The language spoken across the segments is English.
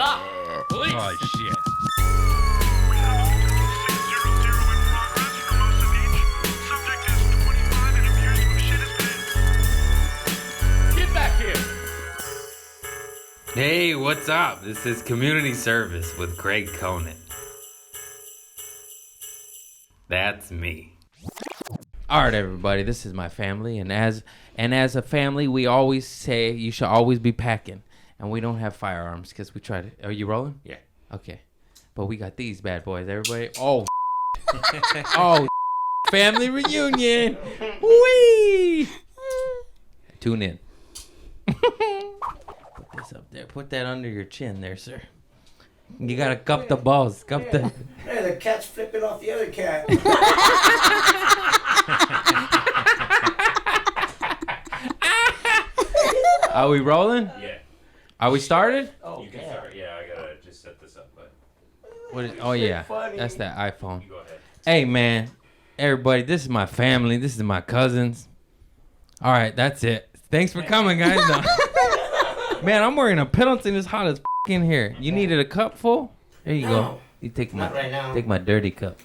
Stop! Police! Oh, shit. We have a multiple 600 in progress for most of each. Subject is 25 and appears to have shit his pants. Get back here! Hey, what's up? This is Community Service with Craig Conant. That's me. All right, everybody, this is my family, and as a family, we always say you should always be packing, and we don't have firearms because we try to. Are you rolling? Yeah. Okay, but we got these bad boys, everybody. Oh, oh, family reunion. Wee. Tune in. Put this up there. Put that under your chin, there, sir. You gotta cup the balls. Cup the. Hey, the cat's flipping off the other cat. Are we rolling? Yeah. Are we started? Oh, You can start. Yeah, I gotta just set this up, but What is, oh yeah, funny. that's that iPhone. you go ahead. Hey man, everybody, this is my family. This is my cousins. All right, that's it. Thanks for coming, guys. No. Man, I'm wearing a Pendleton. It's hot as in here. You needed a cup full? There you go. No, You take not right now. take my dirty cup.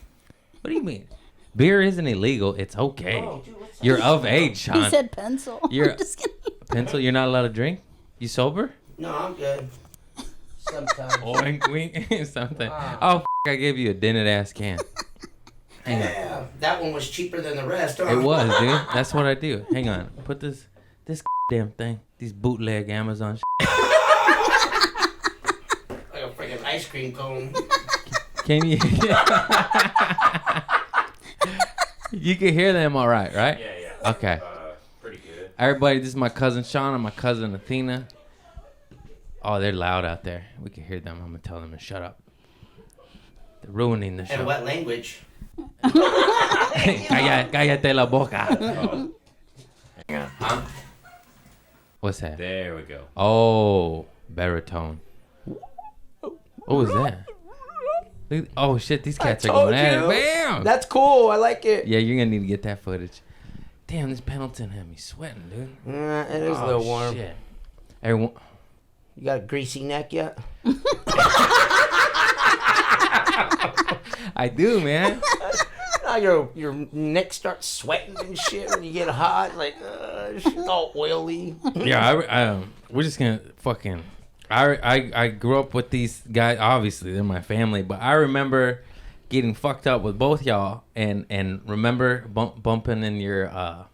What do you mean? Beer isn't illegal. It's okay. Oh, dude, what's You're that? of age, Sean. He said pencil. You're- I'm just kidding. Pencil. You're not allowed to drink. You sober? No, I'm good. Sometimes. Wink, wink, something. Wow. Oh, I gave you a dented ass can. Hang on. Yeah, that one was cheaper than the rest. Huh? It was, dude. That's what I do. Hang on. Put this damn thing. These bootleg Amazon. Like a freaking ice cream cone. Can you? You can hear them all right, right? Yeah. Okay. Pretty good. Everybody, this is my cousin Sean and my cousin Athena. Oh, they're loud out there. We can hear them. I'm gonna tell them to shut up. They're ruining the show. And what language? Cállate la boca. Huh? What's that? There we go. Oh, baritone. What was that? Look- Oh shit, these cats are told going at it. you. Bam! That's cool. I like it. Yeah, you're gonna need to get that footage. Damn, this Pendleton had me sweating, dude. It is a little warm. Shit. Everyone, You got a greasy neck yet? I do, man. Now your neck starts sweating and shit when you get hot. Like, it's all oily. Yeah, we're just gonna fucking. I grew up with these guys. Obviously, they're my family, but I remember getting fucked up with both y'all, and remember bumping in your what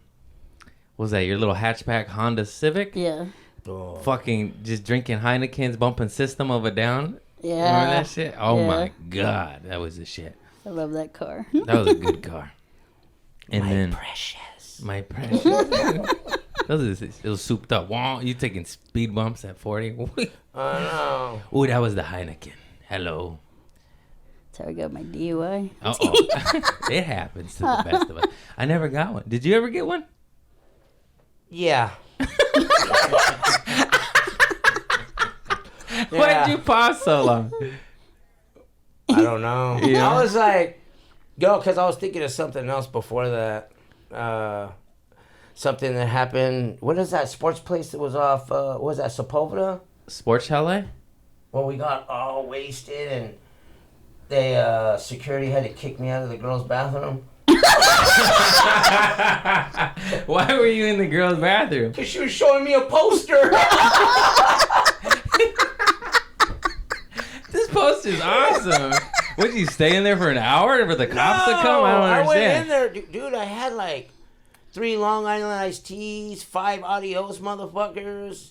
was that, your little hatchback Honda Civic? Yeah. Oh. Fucking just drinking Heineken's, bumping System of a Down. Yeah. Remember that shit? Oh Yeah. my god, that was the shit. I love that car. That was a good car. And My then precious. my precious. It was souped up. Wow, you taking speed bumps at 40? I know. Ooh, that was the Heineken. Hello. That's how I got my DUI. Uh-oh. It happens to the best of us. I never got one. Did you ever get one? Yeah. Why'd you pause so long? I don't know. Yeah. I was like, because I was thinking of something else before that. Something that happened. What is that sports place that was off? What was that, Sepulveda? Sports Chalet? Well, we got all wasted and they security had to kick me out of the girls' bathroom. Why were you in the girls' bathroom? Because she was showing me a poster. This poster's awesome. Would you stay in there for an hour for the cops to come? I don't I went in understand. there, dude. I had like 3 Long Island iced teas, 5 adios motherfuckers,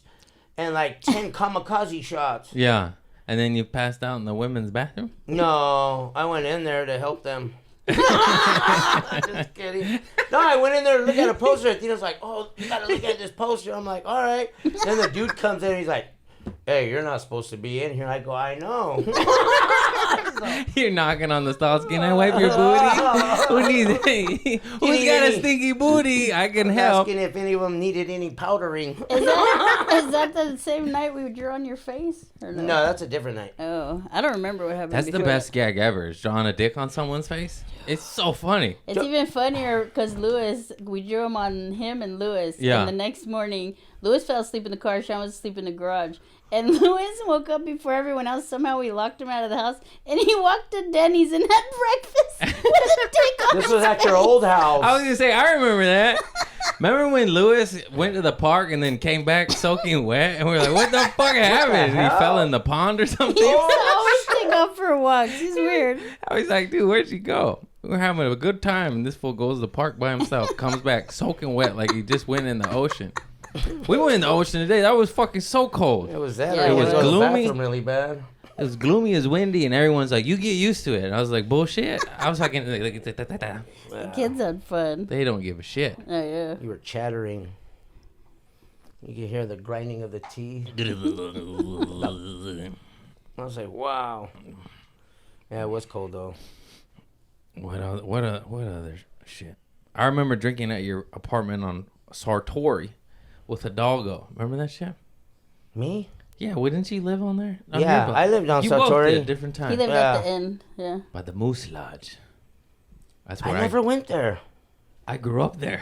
and like 10 kamikaze shots. Yeah. And then you passed out in the women's bathroom? No, I went in there to help them. Just kidding. No, I went in there to look at a poster. Athena's like, "Oh, you gotta look at this poster." I'm like, "All right." Then the dude comes in and he's like, "Hey, you're not supposed to be in here." I go, "I know." You're knocking on the stalls. Can I wipe your booty? Who's got a stinky booty? I can help. Asking if any of them needed any powdering. Is that the same night we drew on your face? Or no? No, that's a different night. Oh, I don't remember what happened. That's the before best gag ever, is drawing a dick on someone's face. It's so funny. It's even funnier because we drew him on him and Lewis. Yeah. And the next morning, Lewis fell asleep in the car. Sean was asleep in the garage. And Lewis woke up before everyone else. Somehow we locked him out of the house. And he walked to Denny's and had breakfast with a dick on This his was at your face. old house. I was gonna say, I remember that. Remember when Lewis went to the park and then came back soaking wet, and we were like, "What the fuck happened?" And he hell? fell in the pond or something. He used to always take off for walks. He's weird. I was like, "Dude, where'd you go?" We were having a good time, and this fool goes to the park by himself, comes back soaking wet like he just went in the ocean. We went in the ocean today. That was fucking so cold. It was that. Yeah, or it you was go to the gloomy. bathroom really bad. It was gloomy, it was windy, and everyone's like, "You get used to it." And I was like, "Bullshit." I was like, Kids had fun. they don't give a shit. Oh, yeah. You were chattering. You could hear the grinding of the teeth. I was like, wow. Yeah, it was cold though. What other shit? I remember drinking at your apartment on Sartori with a doggo. Remember that shit? Me? Yeah, wouldn't you live on there? Yeah, I lived on you both Sartori. did, different He time. lived Yeah. at the inn. Yeah. By the Moose Lodge. That's I where never went there. I grew up there.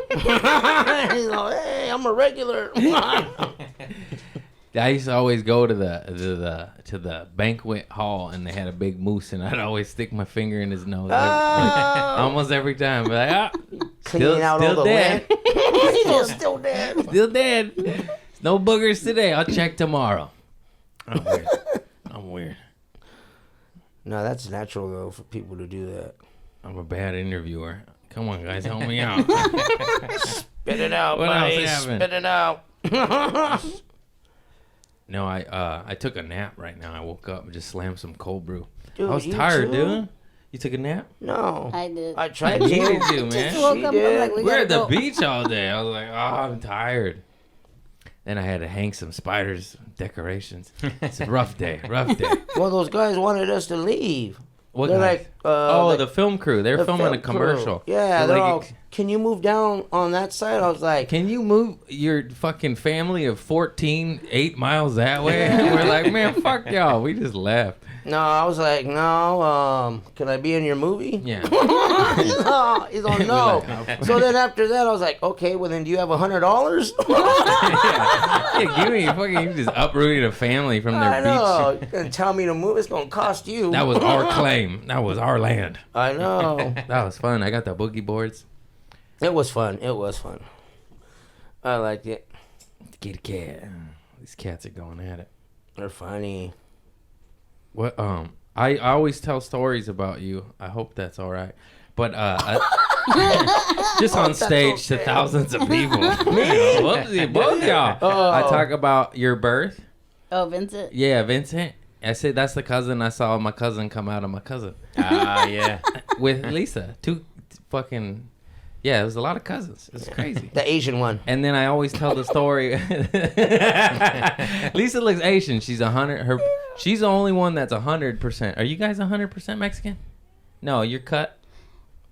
He's like, hey, I'm a regular. I used to always go to the banquet hall, and they had a big moose, and I'd always stick my finger in his nose, almost every time. But like, Cleaning out all the dead. lint. Still dead. Still dead. No boogers today. I'll check tomorrow. I'm weird. No, that's natural though for people to do that. I'm a bad interviewer. Come on, guys, help me out. Spit it out, What buddy. else happened? Spit it out. No, I took a nap right now. I woke up and just slammed some cold brew. Dude, I was you tired, too? dude. You took a nap? No. I did. I tried I needed to. you, Just man. woke She up. did. I'm like, we We're gotta at the go. beach all day. I was like, oh, I'm tired. Then I had to hang some spiders decorations. It's a rough day. Well, those guys wanted us to leave. What They're guys? like, the film crew. They're the filming film a commercial. crew. Yeah, they're like, all, can you move down on that side? I was like, can you move your fucking family of 14 8 miles that way? We're like, man, fuck y'all. We just left. no, I was like, no, can I be in your movie? Yeah. No, he's on no. So then after that, I was like, okay, well then do you have $100? Yeah, give me fucking. You just uprooted a family from their I know. You're going to tell me to move, it's going to cost you. That was our claim. That was our land. I know. That was fun. I got the boogie boards. It was fun. It was fun. I liked it. Get a cat. These cats are going at it. They're funny. What? I always tell stories about you. I hope that's all right. But just on stage to thousands of people. Me? Both y'all. Oh. I talk about your birth. Oh, Vincent. Yeah, Vincent. I said that's the cousin. I saw my cousin come out of my cousin Yeah. with Lisa. Two fucking. Yeah, it was a lot of cousins. It's crazy. The Asian one. And then I always tell the story. Lisa looks Asian. She's 100. She's the only one that's 100%. Are you guys 100% Mexican? No, you're cut.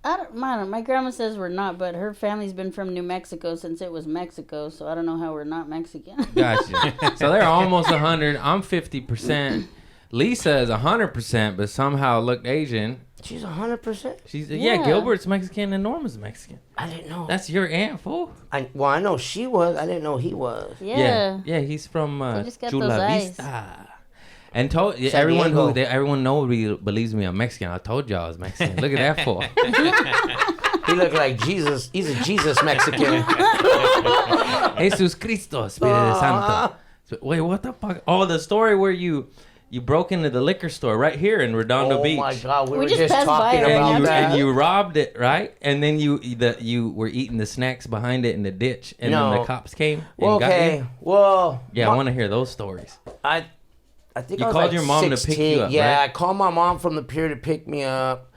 I don't mind. My grandma says we're not, but her family's been from New Mexico since it was Mexico, so I don't know how we're not Mexican. Gotcha. So they're almost 100. I'm 50%. Lisa is 100%, but somehow looked Asian. She's 100%. She's Yeah. Gilbert's Mexican and Norma's Mexican. I didn't know. That's your aunt, fool. I know she was. I didn't know he was. Yeah. Yeah, he's from They just got Chula those eyes. Vista. And told San everyone Diego. everyone believes me I'm Mexican. I told y'all I was Mexican. Look at that fool. He looked like Jesus. He's a Jesus Mexican. Jesus Cristo, Espíritu Santo. So, wait, what the fuck? Oh, the story where you broke into the liquor store right here in Redondo Oh Beach. my God, we We were just just passed by talking it right about now. that. And you robbed it, right? And then you were eating the snacks behind it in the ditch, and then No. the cops came and Well, got okay, you. well, Yeah, I want to hear those stories. I think You I was called like your mom to pick 16. you up, Yeah, right? I called my mom from the pier to pick me up,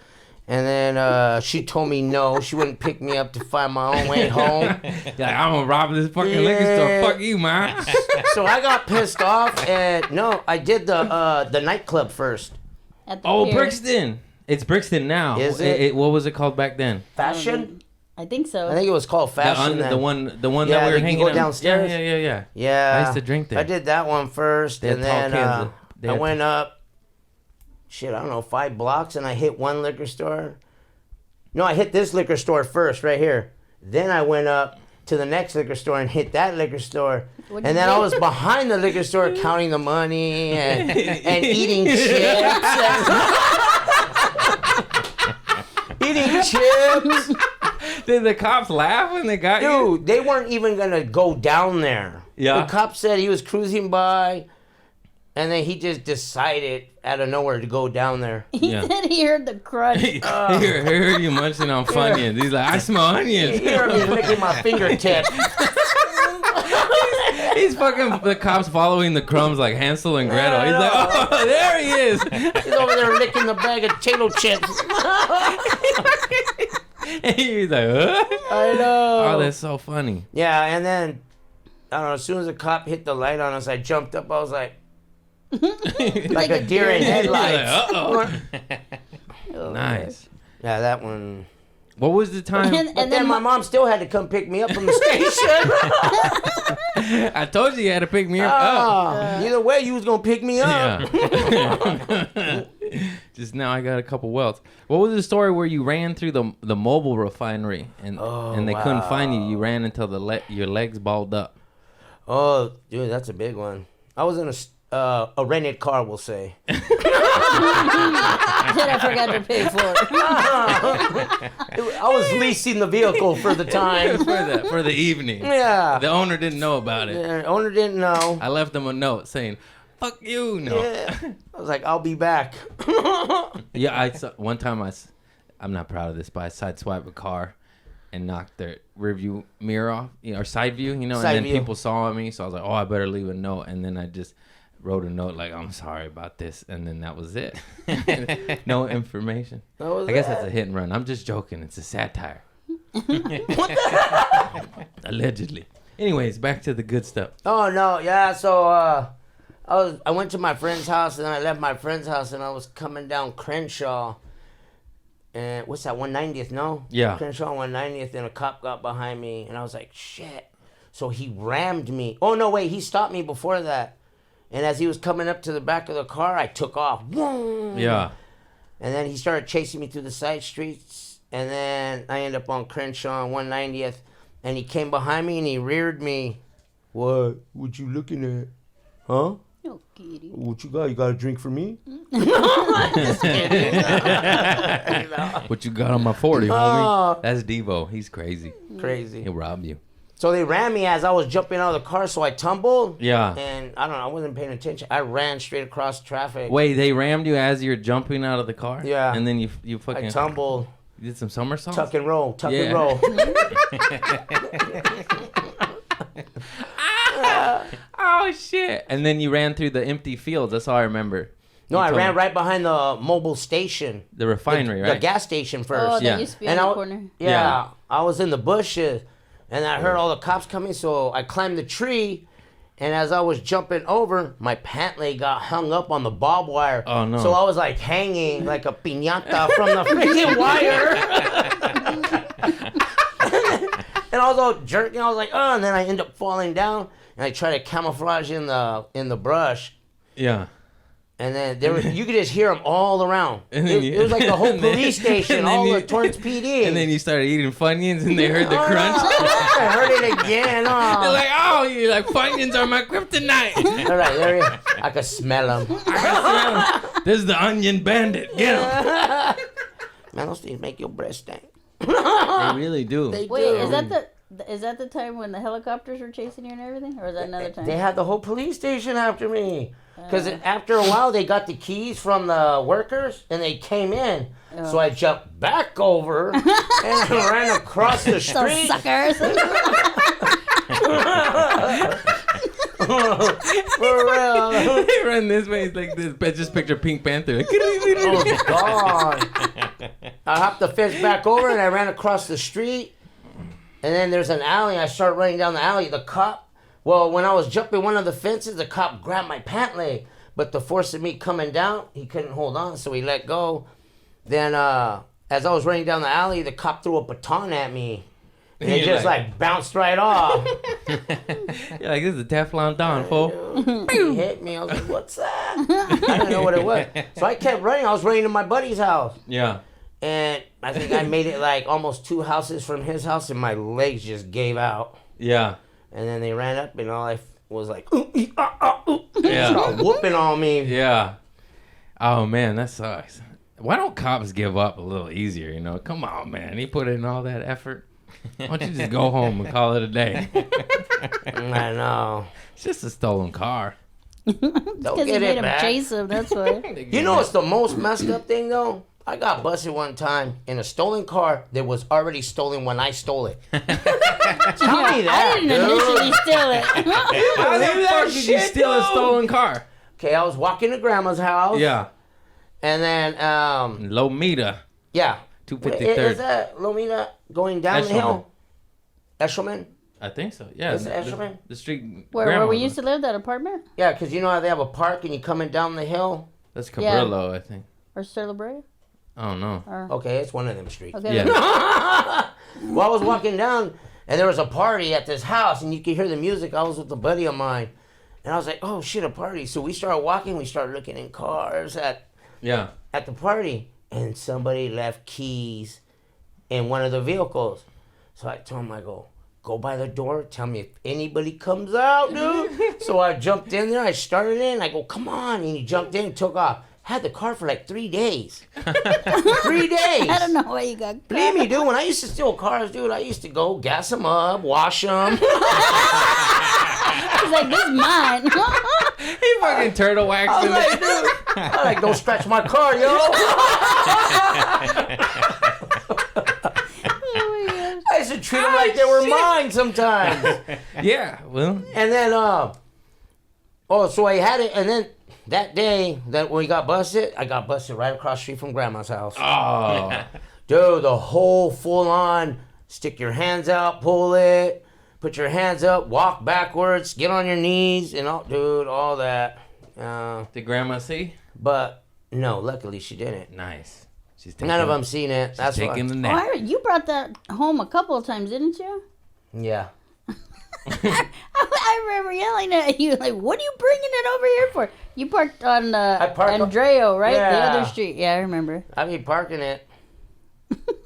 and then she told me no, she wouldn't pick me up to find my own way home. You're like, I'm gonna rob this fucking liquor store. Yeah. Fuck you, man. So I got pissed off, and no, I did the nightclub first. At the Oh, pier. Brixton. It's Brixton now. Is it? What was it called back then? Fashion? I think so. I think it was called Fashion. The then. one Yeah, that we were that you hanging go out. downstairs? Yeah. Yeah. I used to drink there. I did that one first, They had and tall then cans. They I had went up, I don't know, 5 blocks, and I hit one liquor store. No, I hit this liquor store first, right here. Then I went up to the next liquor store and hit that liquor store. What'd And you then I get? was behind the liquor store counting the money and eating chips. Eating chips. Did the cops laugh when they got you? Dude, they weren't even going to go down there. Yeah. The cop said he was cruising by, and then he just decided out of nowhere to go down there. He Yeah. said he heard the crunch. He heard you munching on Funyuns. He's like, I smell onions. He heard me licking my fingertip. He's fucking the cops following the crumbs like Hansel and Gretel. He's like, oh, there he is. He's over there licking the bag of potato chips. And he's like, huh? I know. Oh, that's so funny. Yeah, and then, I don't know, as soon as the cop hit the light on us, I jumped up. I was like a deer in headlights. Uh-oh. Oh, Nice. Yeah, that one. What was the time? And But then then my mom still had to come pick me up from the station. I told you had to pick me up. Either way, you was going to pick me up. Yeah. Just now I got a couple welts. What was the story where you ran through the mobile refinery and they couldn't find you? You ran until your legs balled up. Oh, dude, that's a big one. I was in a rented car, we'll say. that I forgot to pay for. I was leasing the vehicle for the time. for the evening. Yeah. The owner didn't know about it. The owner didn't know. I left them a note saying, "Fuck you." No. Yeah. I was like, I'll be back. Yeah, I saw, one time I'm not proud of this, but I sideswiped a car and knocked their rearview mirror off, or side view, Side and then view. people saw me, so I was like, oh, I better leave a note, and then I just wrote a note like, I'm sorry about this, and then that was it. No information. That was I guess it. that's a hit and run. I'm just joking. It's a satire. Allegedly. Anyways, back to the good stuff. Oh no, yeah. So I went to my friend's house, and then I left my friend's house, and I was coming down Crenshaw. And what's that? 190th? No. Yeah. Crenshaw 190th, and a cop got behind me, and I was like, shit. So he rammed me. Oh no, wait, he stopped me before that. And as he was coming up to the back of the car, I took off. Boom. Yeah. And then he started chasing me through the side streets. And then I ended up on Crenshaw on 190th. And he came behind me and he reared me. What? What you looking at? Huh? No kidding. What you got? You got a drink for me? What you got on my 40, Oh. homie? That's Devo. He's crazy. Crazy. He'll rob you. So they ran me as I was jumping out of the car. So I tumbled. Yeah. And I don't know. I wasn't paying attention. I ran straight across traffic. Wait, they rammed you as you're jumping out of the car? Yeah. And then you fucking I tumbled. You did some somersaults? Tuck and roll. Tuck Yeah. and roll. Oh shit! And then you ran through the empty fields. That's all I remember. No, You I told ran me. right behind the mobile station. The refinery, The right? gas station first. Oh, that Yeah. used to be And on the I- corner. Yeah, Yeah. I was in the bushes, and I heard all the cops coming, so I climbed the tree, and as I was jumping over, my pant leg got hung up on the barbed wire. Oh, no. So I was like hanging like a piñata from the freaking wire. And I was all jerking. I was like, oh, and then I end up falling down, and I try to camouflage in the brush. Yeah. And then you could just hear them all around. And then It was like the whole and then- police station, and then all you- the Torrance PD. And then you started eating Funyuns and they heard the Oh, crunch. I heard it again. Oh. They're like, oh, you're like, Funyuns are my kryptonite. All right, there you I could smell them. This is the onion bandit. Get him. Man, those things make your breath stink. They really do. They Wait, do. is that the time when the helicopters were chasing you and everything, or is that another time? They had the whole police station after me. Because after a while, they got the keys from the workers, and they came in. So I jumped back over, and I ran across the Those street. suckers. For real. They run this way. It's like this. Just picture Pink Panther. Like, Oh, God. I hopped the fence back over, and I ran across the street. And then there's an alley. I start running down the alley. The cop, when I was jumping one of the fences, the cop grabbed my pant leg. But the force of me coming down, he couldn't hold on, so he let go. Then as I was running down the alley, the cop threw a baton at me. And it You're just like bounced right off. You're like, this is a Teflon Don, fool. He hit me. I was like, what's that? I didn't know what it was. So I kept running. I was running to my buddy's house. Yeah. And I think I made it like almost 2 houses from his house, and my legs just gave out. Yeah. And then they ran up, and all I was like, ooh, ee, ah, ooh. Yeah. Started whooping on me. Yeah. Oh man, that sucks. Why don't cops give up a little easier? You know, come on, man. He put in all that effort. Why don't you just go home and call it a day? I know. It's just a stolen car. Don't Because he get made it him back. chase him. That's why. You know what's the most messed up thing though? I got busted one time in a stolen car that was already stolen when I stole it. Tell me that, I didn't initially steal it. How the fuck did you steal a stolen car? Okay, I was walking to grandma's house. Yeah. And then, Lomita. yeah. 253rd. Is that Lomita going down the hill? Eshelman? I think so. Yeah. Is it Eshelman? The street. Where we used to live, that apartment? Yeah, because you know how they have a park and you're coming down the hill? That's Cabrillo, I think. Or Sterling Brea? I don't know. Or, Okay, it's one of them streets. okay. Yeah. Well, I was walking down, and there was a party at this house, and you could hear the music. I was with a buddy of mine, and I was like, "Oh shit, a party!" So we started walking. We started looking in cars at Yeah. the party, and somebody left keys in one of the vehicles. So I told him, I go by the door, tell me if anybody comes out, dude. So I jumped in there. I started in. I go, "Come on!" And he jumped in and took off. Had the car for like 3 days. 3 days. I don't know why you got Believe me, dude, when I used to steal cars, dude, I used to go gas them up, wash them. He's like, this is mine. He fucking turtle waxed I him. was like, dude, I like, don't scratch my car, yo. Oh my gosh. I used to treat them like they were mine sometimes. Yeah. Well. And then, so I had it, and then that day that we got busted, I got busted right across the street from grandma's house. Oh. Dude, the whole full on, stick your hands out, pull it, put your hands up, walk backwards, get on your knees, and all, dude, all that. Did Grandma see? But no, luckily she didn't. Nice. She's taking, None of them seen it. That's why. taking the Oh, nap. you brought that home a couple of times, didn't you? Yeah. I remember yelling at you, like, what are you bringing it over here for? You parked on parked on- Andreo, right? The Yeah. other street. Yeah, I remember. I'd be parking it.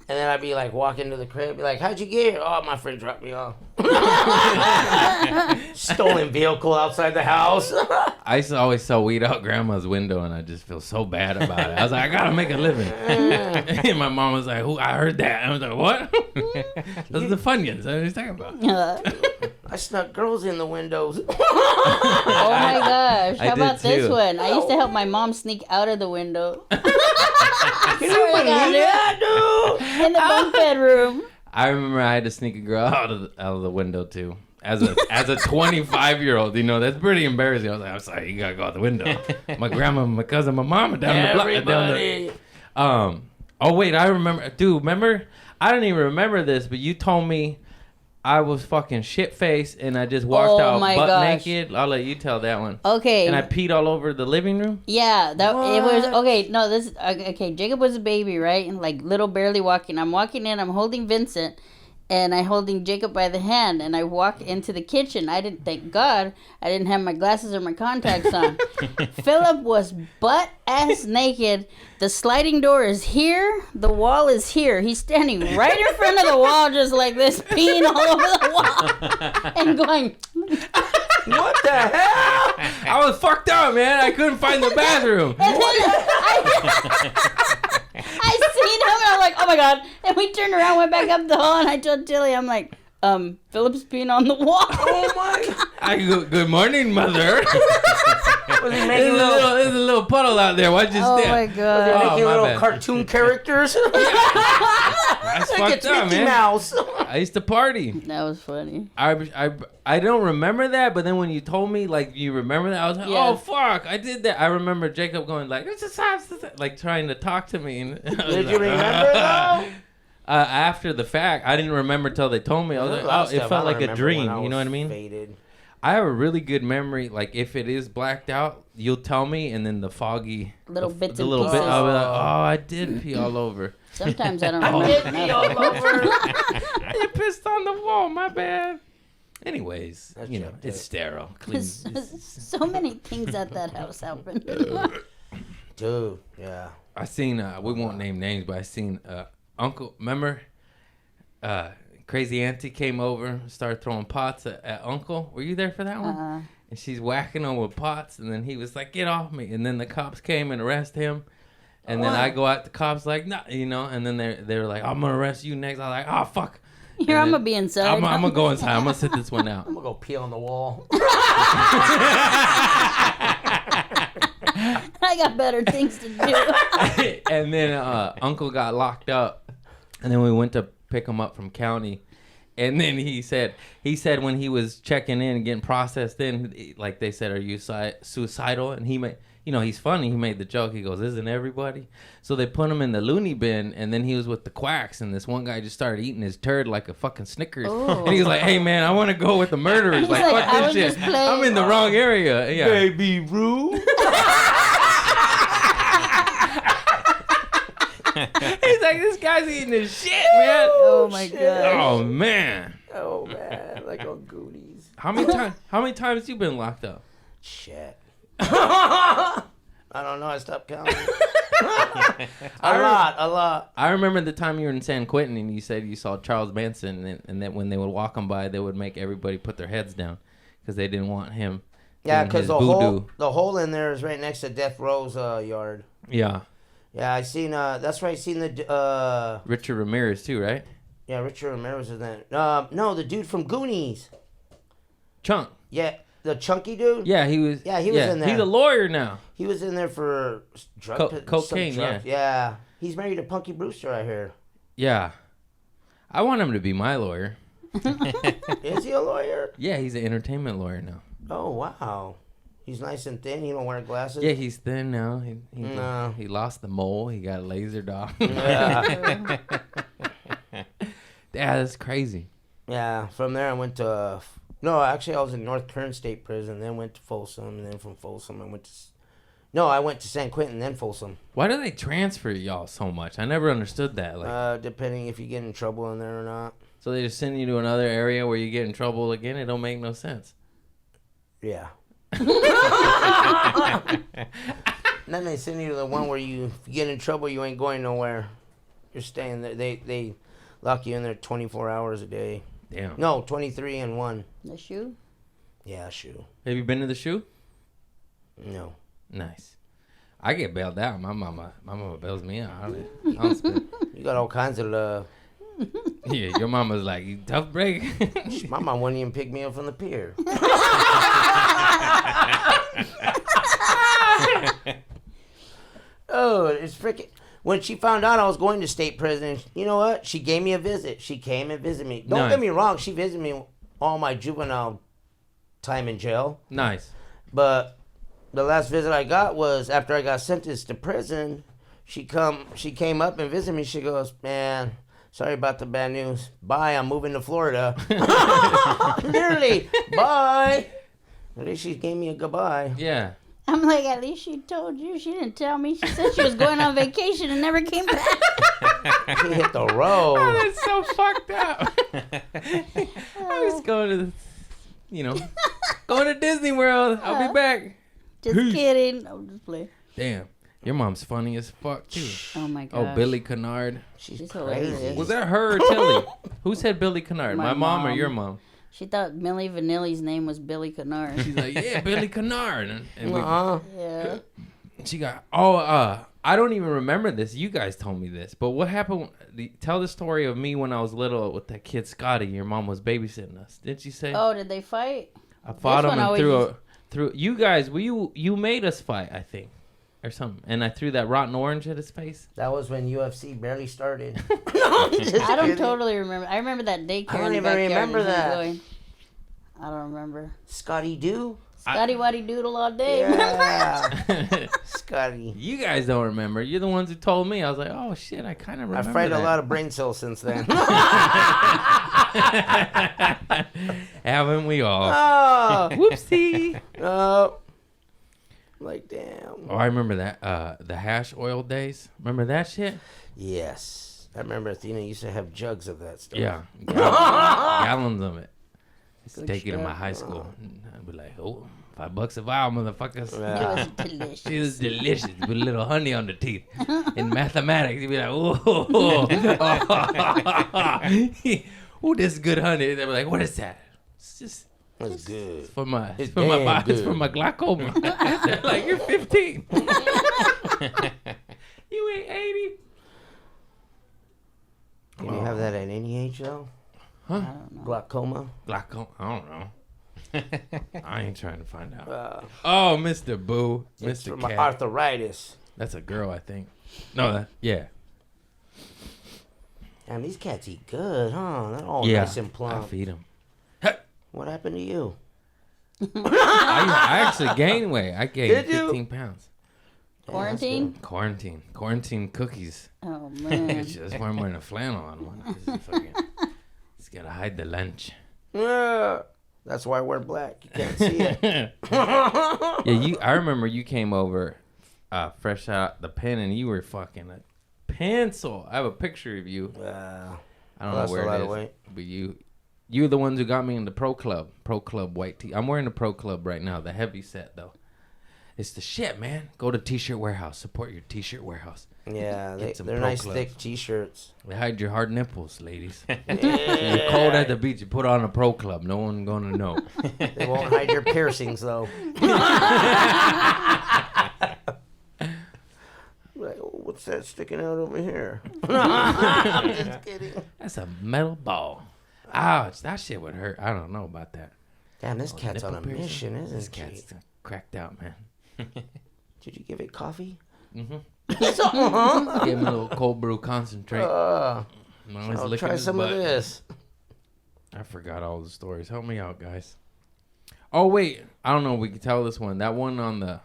And then I'd be like walking to the crib, be like, "How'd you get here?" "Oh, my friend dropped me off." Stolen vehicle outside the house. I used to always sell weed out Grandma's window, and I just feel so bad about it. I was like, I gotta make a living. And my mom was like, "Who? I heard that." I was like, "What?" Those are the Funyuns. What are you talking about? I snuck girls in the windows. Oh my gosh. I How did about this too. one? I used to help my mom sneak out of the window. Can you believe that, dude? In the bunk bedroom. I remember I had to sneak a girl out of the window too. As a 25-year-old, you know, that's pretty embarrassing. I was like, "I'm sorry, you gotta go out the window." My grandma, my cousin, my mom are down the block. Everybody. Oh wait, I remember, dude. Remember, I don't even remember this, but you told me I was fucking shit faced and I just walked Oh out my butt gosh. naked. I'll let you tell that one. Okay. And I peed all over the living room. Yeah, that it was What? okay. No, this okay. Jacob was a baby, right? And like little, barely walking. I'm walking in. I'm holding Vincent, and I holding Jacob by the hand, and I walk into the kitchen. Thank God, I didn't have my glasses or my contacts on. Philip was butt ass naked. The sliding door is here. The wall is here. He's standing right in front of the wall, just like this, peeing all over the wall, and going. What the hell? I was fucked up, man. I couldn't find the bathroom. And then I seen him and I'm like, oh my God. And we turned around, went back up the hall, and I told Tilly, I'm like, Philip's peeing on the wall. Oh my! I go, "Good morning, mother." Was he making There's a little puddle out there. Why'd you Oh stand? my God. Oh, making my little bad. cartoon characters? That's Like fucked it's up, Mickey man. Mouse. I used to party. That was funny. I don't remember that, but then when you told me, like, you remember that, I was like, Yeah. "Oh fuck, I did that." I remember Jacob going like, like trying to talk to me. And I was Did like, you remember though? After the fact, I didn't remember till they told me. I was like, "Oh, it felt like a dream." You know what I mean? Faded. I have a really good memory. Like if it is blacked out, you'll tell me, and then the foggy Little the, bits the and little bit, pieces. I'll be like, "Oh, I did pee all over." Sometimes I don't I remember did me all over. You pissed on the wall. My bad. Anyways, That's you know, checked it's out. sterile. Clean. So many things at that house happened. Dude, yeah. I seen we won't name names, but I seen Uncle. Remember, crazy auntie came over, started throwing pots at Uncle. Were you there for that one? And she's whacking him with pots, and then he was like, "Get off me!" And then the cops came and arrested him. And then I go at the cops like, "No," you know. And then they were like, "I'm gonna arrest you next." I was like, "Oh fuck." Here, I'm gonna be inside. I'm gonna go inside. I'm gonna sit this one out. I'm gonna go pee on the wall. I got better things to do. And then Uncle got locked up, and then we went to pick him up from county. And then he said when he was checking in and getting processed in, like they said, "Are you suicidal?" And he made, you know, he's funny. He made the joke. He goes, "Isn't everybody?" So they put him in the loony bin, and then he was with the quacks, and this one guy just started eating his turd like a fucking Snickers. Ooh. And he was like, "Hey man, I want to go with the murderers. He's Like, like, fuck "I this was shit. just playing." I'm in the wrong area." Yeah. Baby Roo. He's like, "This guy's eating his shit, man." Oh my god. Oh man. Oh man, like on Goonies. How many times you been locked up? Shit. I don't know. I stopped counting. A lot. I remember the time you were in San Quentin and you said you saw Charles Manson, and that when they would walk him by, they would make everybody put their heads down because they didn't want him. Yeah, doing because his the hole in there is right next to Death Row's yard. Yeah. Yeah, I seen. That's where I seen the. Richard Ramirez too, right? Yeah, Richard Ramirez is in. No, the dude from Goonies. Chunk. Yeah, the chunky dude. Yeah, he was. Yeah, he was in there. He's a lawyer now. He was in there for drug cocaine. some drug. Yeah, he's married to Punky Brewster, I hear. Yeah. I want him to be my lawyer. Is he a lawyer? Yeah, he's an entertainment lawyer now. Oh wow, he's nice and thin. He don't wear glasses. Yeah, he's thin now. No. He lost the mole. He got lasered off. Yeah. Yeah, that's crazy. Yeah. From there, I went to. No, actually, I was in North Kern State Prison, then went to Folsom, and then from Folsom, I went to. No, I went to San Quentin, then Folsom. Why do they transfer y'all so much? I never understood that. Like, Depending if you get in trouble in there or not. so they just send you to another area where you get in trouble again? It don't make no sense. Yeah. Then they send you to the one where if you get in trouble, you ain't going nowhere. You're staying there. They lock you in there 24 hours a day. Damn. No, 23 and 1. The shoe? Yeah, shoe. Have you been to the shoe? No. Nice. I get bailed out. My mama bails me out. I don't spend. You got all kinds of love. Yeah, your mama's like, "You tough break." My mom wouldn't even pick me up from the pier. Oh, it's freaking. When she found out I was going to state prison, you know what? She gave me a visit. She came and visited me. Don't Nice. get me wrong. She visited me all my juvenile time in jail. Nice. But the last visit I got was after I got sentenced to prison. She came up and visited me. She goes, "Man, sorry about the bad news. Bye. I'm moving to Florida." Literally, bye. At least she gave me a goodbye. Yeah. I'm like, at least she told you. She didn't tell me. She said she was going on vacation and never came back. She hit the road. Oh, that's so fucked up. I was going to, going to Disney World. I'll be back. Just kidding. I'm just playing. Damn. Your mom's funny as fuck, too. Oh my god. Oh, Billy Kennard. She's She's crazy. hilarious. Was that her or Tilly? Who said Billy Kennard? My My mom or mom. your mom? She thought Millie Vanilli's name was Billy Kennard. She's like, "Yeah, Billy Kennard." And we, Yeah. she got, I don't even remember this. You guys told me this. But what happened? Tell the story of me when I was little with that kid, Scotty. Your mom was babysitting us. Didn't you say? Oh, did they fight? I fought This him one and always threw you guys. You made us fight, I think, or something. And I threw that rotten orange at his face. That was when UFC barely started. I don't totally remember. I remember that daycare. I don't in the even backyard remember and him that. going. I don't remember. Scotty Doo? Scotty Waddy Doodle all day. Yeah. Scotty. You guys don't remember. You're the ones who told me. I was like, "Oh shit, I kind of remember." I've fried that. a lot of brain cells since then. Haven't we all? Oh. Whoopsie. Oh. Like, damn. Oh, I remember that. The hash oil days. Remember that shit? Yes. I remember Athena used to have jugs of that stuff. Yeah. Gallons of it. Used to Good take it in my stuff. high school. I'd be like, oh, $5 a vial, motherfuckers. It Yeah. was delicious. It was delicious with a little honey on the teeth. In mathematics, you'd be like, oh, ooh, this is good honey. They'd be like, what is that? It's just That's good. it's for my, It's it's for my, damn it's for good. my glaucoma. They're like, you're 15. You ain't 80. Can you have that at any age though? I don't know. Glaucoma. Glaucoma? I don't know. I ain't trying to find out. Uh, Mr. Boo. it's Mr. for my Cat. arthritis. That's a girl, I think. No, yeah. Damn, these cats eat good, huh? They're all Yeah. nice and I plump. feed them. What happened to you? I actually gained weight. I gained Did you? 15 pounds. Quarantine? Quarantine cookies. Oh, man. That's why I'm wearing a flannel on one. Just gotta hide the lunch. Yeah. That's why I wear black. You can't see it. Yeah, I remember you came over fresh out the pen and you were fucking a pencil. I have a picture of you. I don't know lost a where lot it of is. weight. But you're the ones who got me in the Pro Club white tee. I'm wearing the Pro Club right now, the heavy set though. It's the shit, man. Go to T-shirt Warehouse. Support your T-shirt Warehouse. Yeah, Get some they're Pro nice Clubs. thick t-shirts. They hide your hard nipples, ladies. You're cold at the beach. You put on a Pro Club. No one gonna know. They won't hide your piercings though. Like, oh, what's that sticking out over here? I'm just kidding. That's a metal ball. Ouch, that shit would hurt. I don't know about that. Damn, this cat's on a Nipple piercing. mission, This isn't cat's she? cracked out, man. Did you give it coffee? Mm-hmm. Uh-huh. Give him a little cold brew concentrate. I'll Always licking try his some butt. of this. I forgot all the stories. Help me out, guys. Oh, wait. I don't know if we can tell this one. That one on the...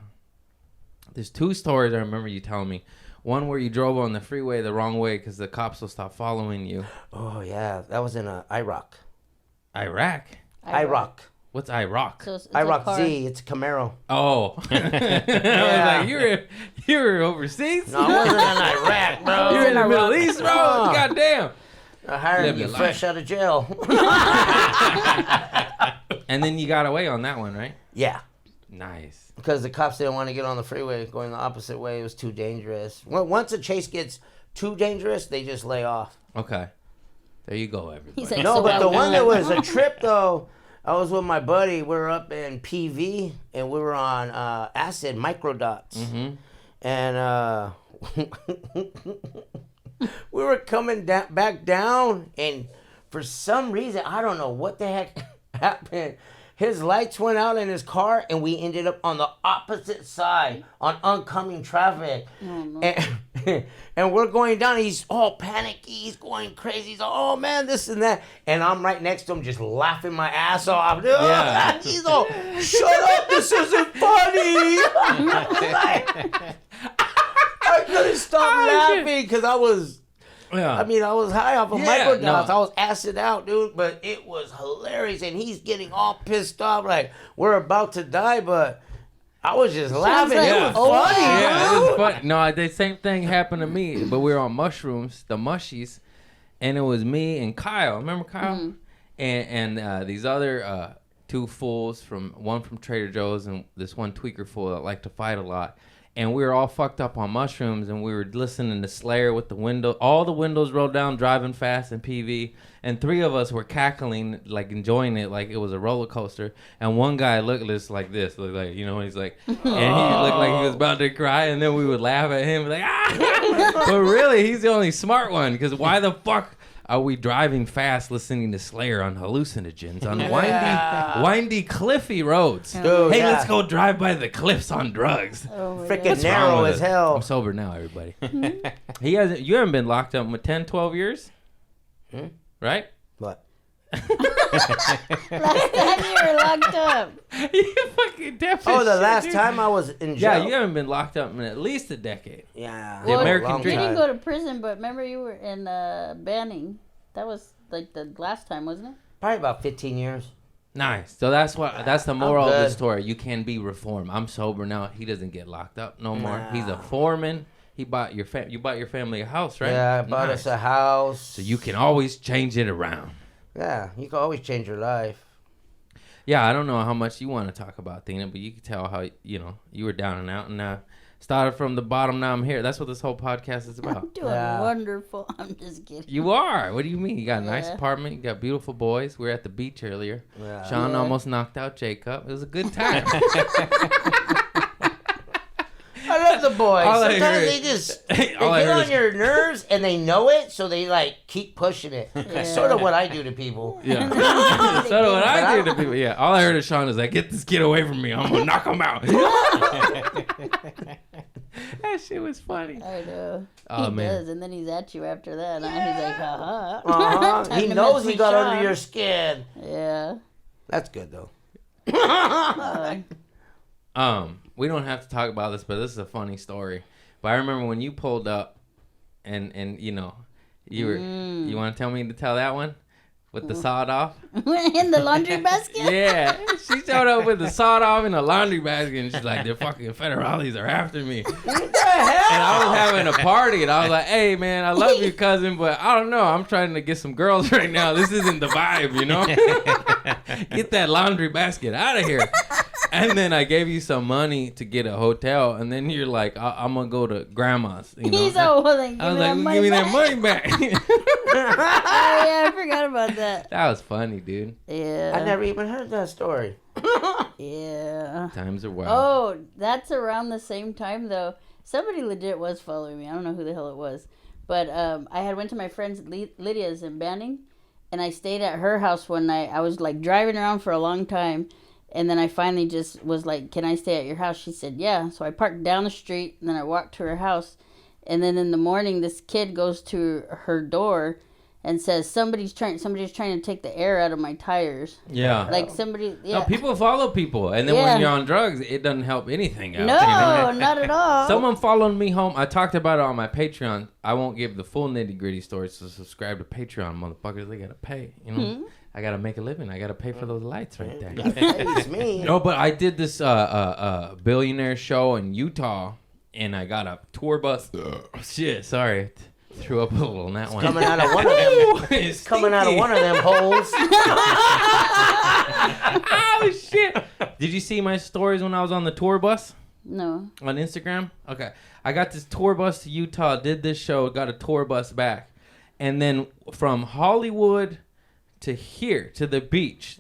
There's two stories I remember you telling me. One where you drove on the freeway the wrong way because the cops will stop following you. Oh, yeah. That was in Iraq. Iraq? Iraq. What's Iraq? So it's a Iraq car. Z. It's a Camaro. Oh. I was like, you were overseas? No, I wasn't in Iraq, bro. You're in the Middle East, bro? Oh. Goddamn. I hired Live you your fresh out of jail. And then you got away on that one, right? Yeah. Nice. Because the cops didn't want to get on the freeway going the opposite way. It was too dangerous. Once a chase gets too dangerous, they just lay off. Okay. There you go, everybody. He's like, No, so but the well one that done. was a trip, though, I was with my buddy. We were up in PV, and we were on acid microdots. Mm-hmm. And we were coming back down, and for some reason, I don't know what the heck happened. His lights went out in his car, and we ended up on the opposite side on oncoming traffic. And we're going down. He's all panicky. He's going crazy. He's like, oh, man, this and that. And I'm right next to him just laughing my ass off. Dude, Yeah. He's all, shut up. This isn't funny. I couldn't stop laughing because I was high off of Yeah, microdots. no. I was acid out, dude, but it was hilarious. And he's getting all pissed off, like we're about to die, but I was just laughing. like It was over. funny, Yeah, dude. it's fun. No, the same thing happened to me, but we were on mushrooms, the mushies, and it was me and Kyle. Remember Kyle? Mm-hmm. And these other two fools one from Trader Joe's and this one tweaker fool that liked to fight a lot. And we were all fucked up on mushrooms, and we were listening to Slayer with all the windows rolled down, driving fast in PV, and three of us were cackling, like enjoying it, like it was a roller coaster. And one guy looked at us like this, looked like, he's like, and he looked like he was about to cry, and then we would laugh at him, like, ah! But really, he's the only smart one, because why the fuck are we driving fast listening to Slayer on hallucinogens on windy, cliffy roads? Dude, Hey, yeah. let's go drive by the cliffs on drugs. Oh my Freaking God. What's wrong narrow with as it? hell. I'm sober now, everybody. You haven't been locked up with 10, 12 years? Right? What? Last time you were locked up. You fucking deaf Oh, as the shit, last dude. time I was in Yeah, jail. you haven't been locked up in at least a decade. Yeah. The American long dream. You didn't time. go to prison, but remember you were in Banning. That was like the last time, wasn't it? Probably about 15 years. Nice. So that's the moral of the good. story. You can be reformed. I'm sober now. He doesn't get locked up no more. Nah. He's a foreman. You bought your family a house, right? Yeah, I bought Nice. us a house. So you can always change it around. Yeah, you can always change your life. Yeah, I don't know how much you want to talk about, Tina, but you can tell how, you were down and out and started from the bottom. Now I'm here. That's what this whole podcast is about. I'm doing wonderful. I'm just kidding. You are. What do you mean? You got a nice Yeah. apartment. You got beautiful boys. We were at the beach earlier. Yeah. Sean Yeah. almost knocked out Jacob. It was a good time. I love the boys. All I Sometimes heard- they just they all I get heard on is- your nerves and they know it, so they like keep pushing it. It's sort of what I do to people. Yeah. So what I do to people. Yeah. All I heard of Sean is like, get this kid away from me. I'm gonna knock him out. That shit was funny. I know. Oh, He man. does, and then he's at you after that. And he's like, haha. Time He to knows mess he with got Sean. under your skin. Yeah. That's good though. We don't have to talk about this, but this is a funny story. But I remember when you pulled up, and you were. You want to tell me to tell that one with the sawed off? In the laundry basket? Yeah, she showed up with the sawed off in a laundry basket, and she's like, "The fucking federales are after me." What the hell? And I was having a party, and I was like, "Hey, man, I love you, cousin, but I don't know. I'm trying to get some girls right now. This isn't the vibe, you know? Get that laundry basket out of here." And then I gave you some money to get a hotel, and then you're like, "I'm gonna go to grandma's." You know? He's all well, then give I was me like, that money "Give me back. that money back." Oh, yeah, I forgot about that. That was funny, dude. Yeah. I never even heard that story. Yeah. Times are wild. Oh, that's around the same time, though. Somebody legit was following me. I don't know who the hell it was. But I had went to my friend's Lydia's in Banning, and I stayed at her house one night. I was, like, driving around for a long time. And then I finally just was like, can I stay at your house? She said, yeah. So I parked down the street, and then I walked to her house. And then in the morning, this kid goes to her door and says, somebody's trying to take the air out of my tires. Yeah. Like somebody, yeah. No, people follow people, and then Yeah. when you're on drugs, it doesn't help anything out. No, you know? not at all. Someone followed me home. I talked about it on my Patreon. I won't give the full nitty gritty stories, so subscribe to Patreon, motherfuckers. They gotta pay. You know, I gotta make a living. I gotta pay for those lights right there. It's me. No, but I did this billionaire show in Utah, and I got a tour bus. Shit, sorry. Threw up a little on that one. Coming out of one of them. It's Coming out of stinky. one of them holes. Oh, shit. Did you see my stories when I was on the tour bus? No. On Instagram? Okay. I got this tour bus to Utah, did this show, got a tour bus back. And then from Hollywood to here, to the beach,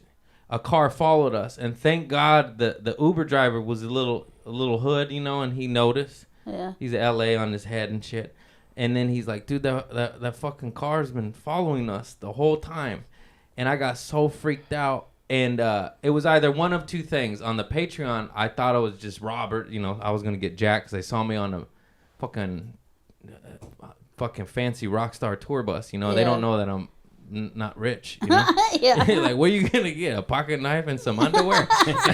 a car followed us. And thank God the Uber driver was a little hood, you know, and he noticed. Yeah. He's in LA on his head and shit. And then he's like, dude, that fucking car's been following us the whole time. And I got so freaked out. And it was either one of two things. On the Patreon, I thought it was just Robert. You know, I was going to get jacked because they saw me on a fucking fancy rock star tour bus. You know, they Yeah. don't know that I'm not rich. You know? Yeah. Like, what are you going to get? A pocket knife and some underwear?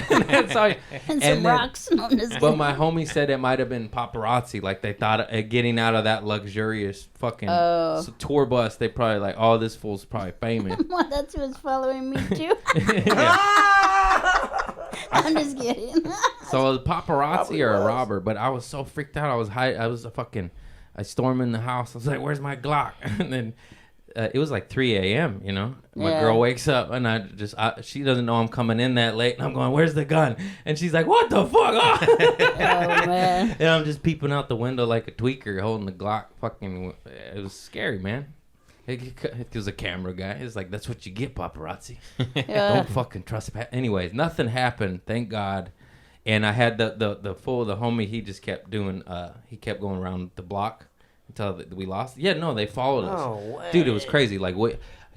That's all. And some then- rocks. No, I'm just But kidding. my homie said it might have been paparazzi. Like, they thought getting out of that luxurious fucking Oh. tour bus, they probably like, oh, this fool's probably famous. Well, that's who's following me too. I'm just kidding. So it was paparazzi Probably or a was. robber. But I was so freaked out. I stormed in the house. I was like, where's my Glock? And then it was like 3 a.m., you know? My Yeah. girl wakes up and she doesn't know I'm coming in that late. And I'm going, where's the gun? And she's like, what the fuck? Oh man. And I'm just peeping out the window like a tweaker holding the Glock. Fucking, it was scary, man. It was a camera guy. It's like, that's what you get, paparazzi. Yeah. Don't fucking trust. Anyways, nothing happened, thank God. And I had the homie. He just kept doing. He kept going around the block until we lost. Yeah, no, they followed us. No way. Dude, it was crazy. Like,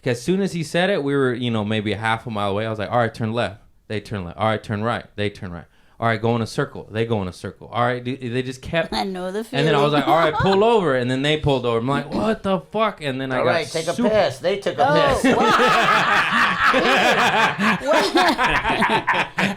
as soon as he said it, we were, maybe a half a mile away. I was like, all right, turn left. They turn left. All right, turn right. They turn right. All right, go in a circle. They go in a circle. All right, they just kept. I know the feeling. And then I was like, all right, pull over. And then they pulled over. I'm like, what the fuck? And then I All got right, take a super- piss. They took a Oh, piss.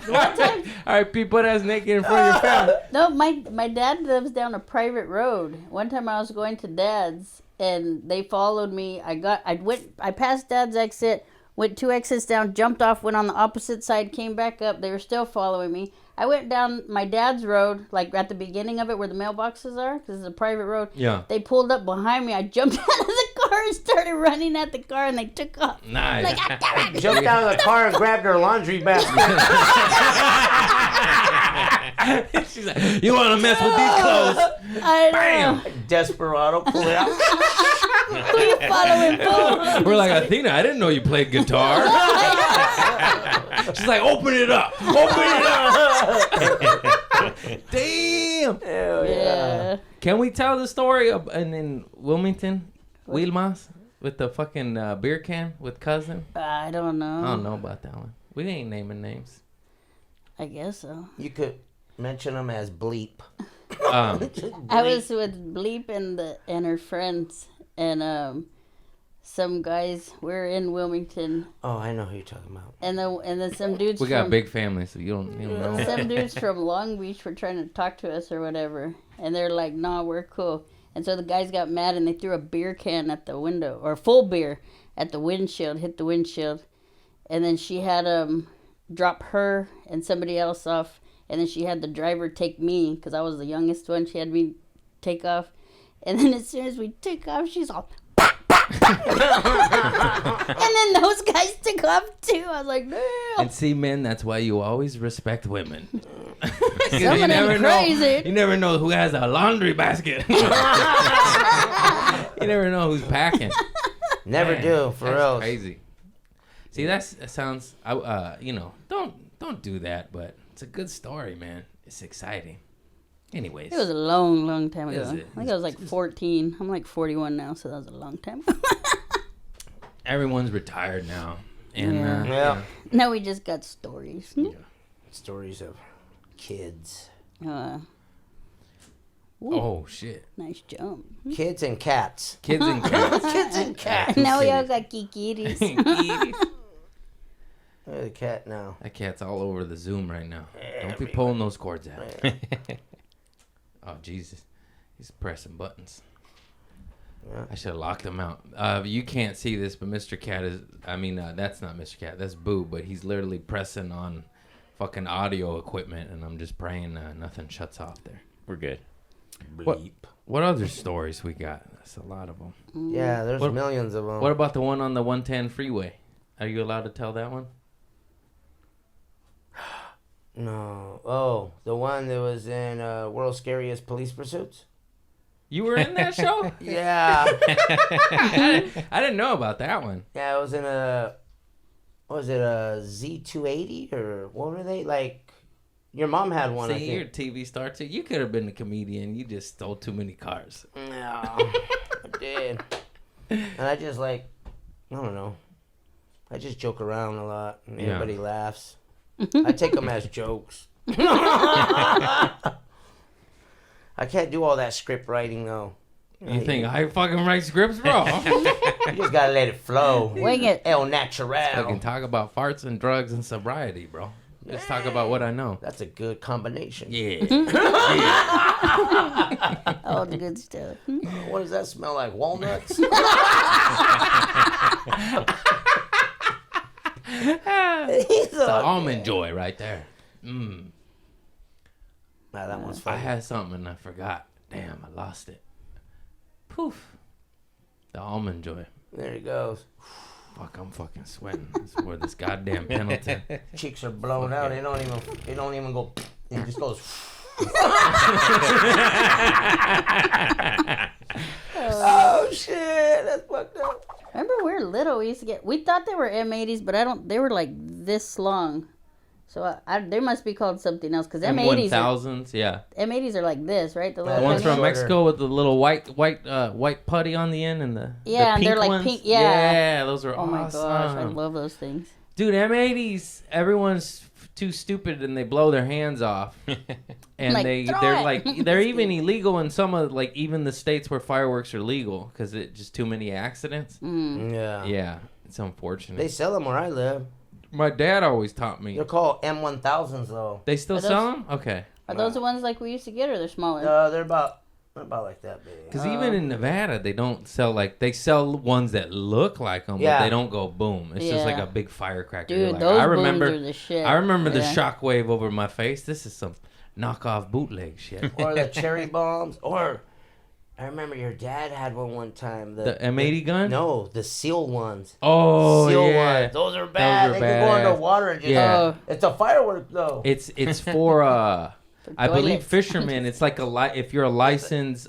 One time, All right, pee butt ass naked in front of your family. no, my dad lives down a private road. One time I was going to Dad's and they followed me. I passed Dad's exit, went 2 exits down, jumped off, went on the opposite side, came back up. They were still following me. I went down my dad's road, like at the beginning of it where the mailboxes are, because it's a private road. Yeah. They pulled up behind me. I jumped out of the car car and started running at the car, and they took off. Nice. Like, "Ah, damn it." Jumped out of the car and grabbed her laundry basket. She's like, you want to mess with these clothes? I know. Desperado, pull it out. Who you following, fool? We're like, Athena, I didn't know you played guitar. She's like, open it up. Open it up. Damn. Hell Yeah. Can we tell the story of and in Wilmington, Wilmas, with the fucking beer can with cousin? I don't know. I don't know about that one. We ain't naming names. I guess so. You could mention them as bleep. I was with Bleep and her friends, and some guys. We're in Wilmington, Oh, I know who you're talking about. and then some dudes. We got from, big families, so you don't know. Some dudes from Long Beach were trying to talk to us or whatever, and they're like, "Nah, we're cool." And so the guys got mad and they threw a beer can at the window, or full beer at the windshield, hit the windshield, and then she had drop her and somebody else off, and then she had the driver take me because I was the youngest one. She had me take off, and then as soon as we took off, she's all. And then those guys took off too. I was like, no. And see, men, that's why you always respect women. Some of them crazy. You never know who has a laundry basket. You never know who's packing. Never Man, do, for that's real. crazy. See, that sounds, don't do that, but it's a good story, man. It's exciting. Anyways. It was a long, long time ago. Is I it? think I was like 14. I'm like 41 now, so that was a long time ago. Everyone's retired now. And, Yeah. Yeah. Now we just got stories. Stories of kids. Ooh, oh, shit. nice jump. Kids and cats. Kids and cats. Kids and cats. Now we all got kikiris. Look at the cat now. That cat's all over the Zoom right now. Don't be pulling those cords out. Oh, Jesus. He's pressing buttons. Yeah. I should have locked him out. You can't see this, but Mr. Cat is... that's not Mr. Cat. That's Boo, but he's literally pressing on fucking audio equipment, and I'm just praying nothing shuts off there. We're good. What other stories we got? That's a lot of them. Yeah, there's What- millions of them. What about the one on the 110 freeway? Are you allowed to tell that one? No. Oh, the one that was in World's Scariest Police Pursuits? You were in that show? Yeah. I didn't know about that one. Yeah, it was in a... Was it a Z280? Or what were they? Like, your mom had one, I See, you're a think. TV star too. You could have been a comedian. You just stole too many cars. No, I did. And I just like, I don't know. I just joke around a lot. And Yeah. everybody laughs. I take them as jokes. I can't do all that script writing though. You think I fucking write scripts, bro? You just gotta let it flow. Wing it. El I can natural. talk about farts and drugs and sobriety, bro. Just talk about what I know. That's a good combination. Yeah. All the good stuff. What does that smell like? Walnuts? The almond joy right there. Nah, that one's I funny. had something and I forgot. Damn, I lost it. Poof. The almond joy. There he goes. Fuck, I'm fucking sweating. It's for this goddamn penalty. Cheeks are blown out. They don't even go. It just goes. Oh shit, that's fucked up. Remember we were little, we used to get, we thought they were M80s, but they were like this long. So they must be called something else, because M1000s, yeah. M80s are like this, right? The Yeah, The little ones they're from tiny- shorter. Mexico with the little white putty on the end and the Yeah, and pink they're like ones. pink, yeah. Yeah, those are Oh my awesome. gosh, I love those things. Dude, M80s, everyone's too stupid and they blow their hands off. And Like, they're throw it. like they're even illegal in some of like even the states where fireworks are legal because it just too many accidents. Yeah. Yeah, it's unfortunate. They sell them where I live. My dad always taught me. They're called M1000s though. They still Are those- sell them? Okay. Are those the ones like we used to get, or they're smaller? They're about like that big. Because even in Nevada, they don't sell like they sell ones that look like them, Yeah. but they don't go boom. It's just like Yeah. a big firecracker. Dude, You're like, those I remember, booms are the shit. I remember the Yeah. shockwave over my face. This is some knockoff bootleg shit. Or the cherry bombs. Or I remember your dad had one time. The M80 gun? No, the seal ones. Oh, Seal yeah. ones. Those are bad. were They can go badass. underwater and just. Yeah. It's a firework though. It's for I believe toilets. fishermen. It's like if you're a licensed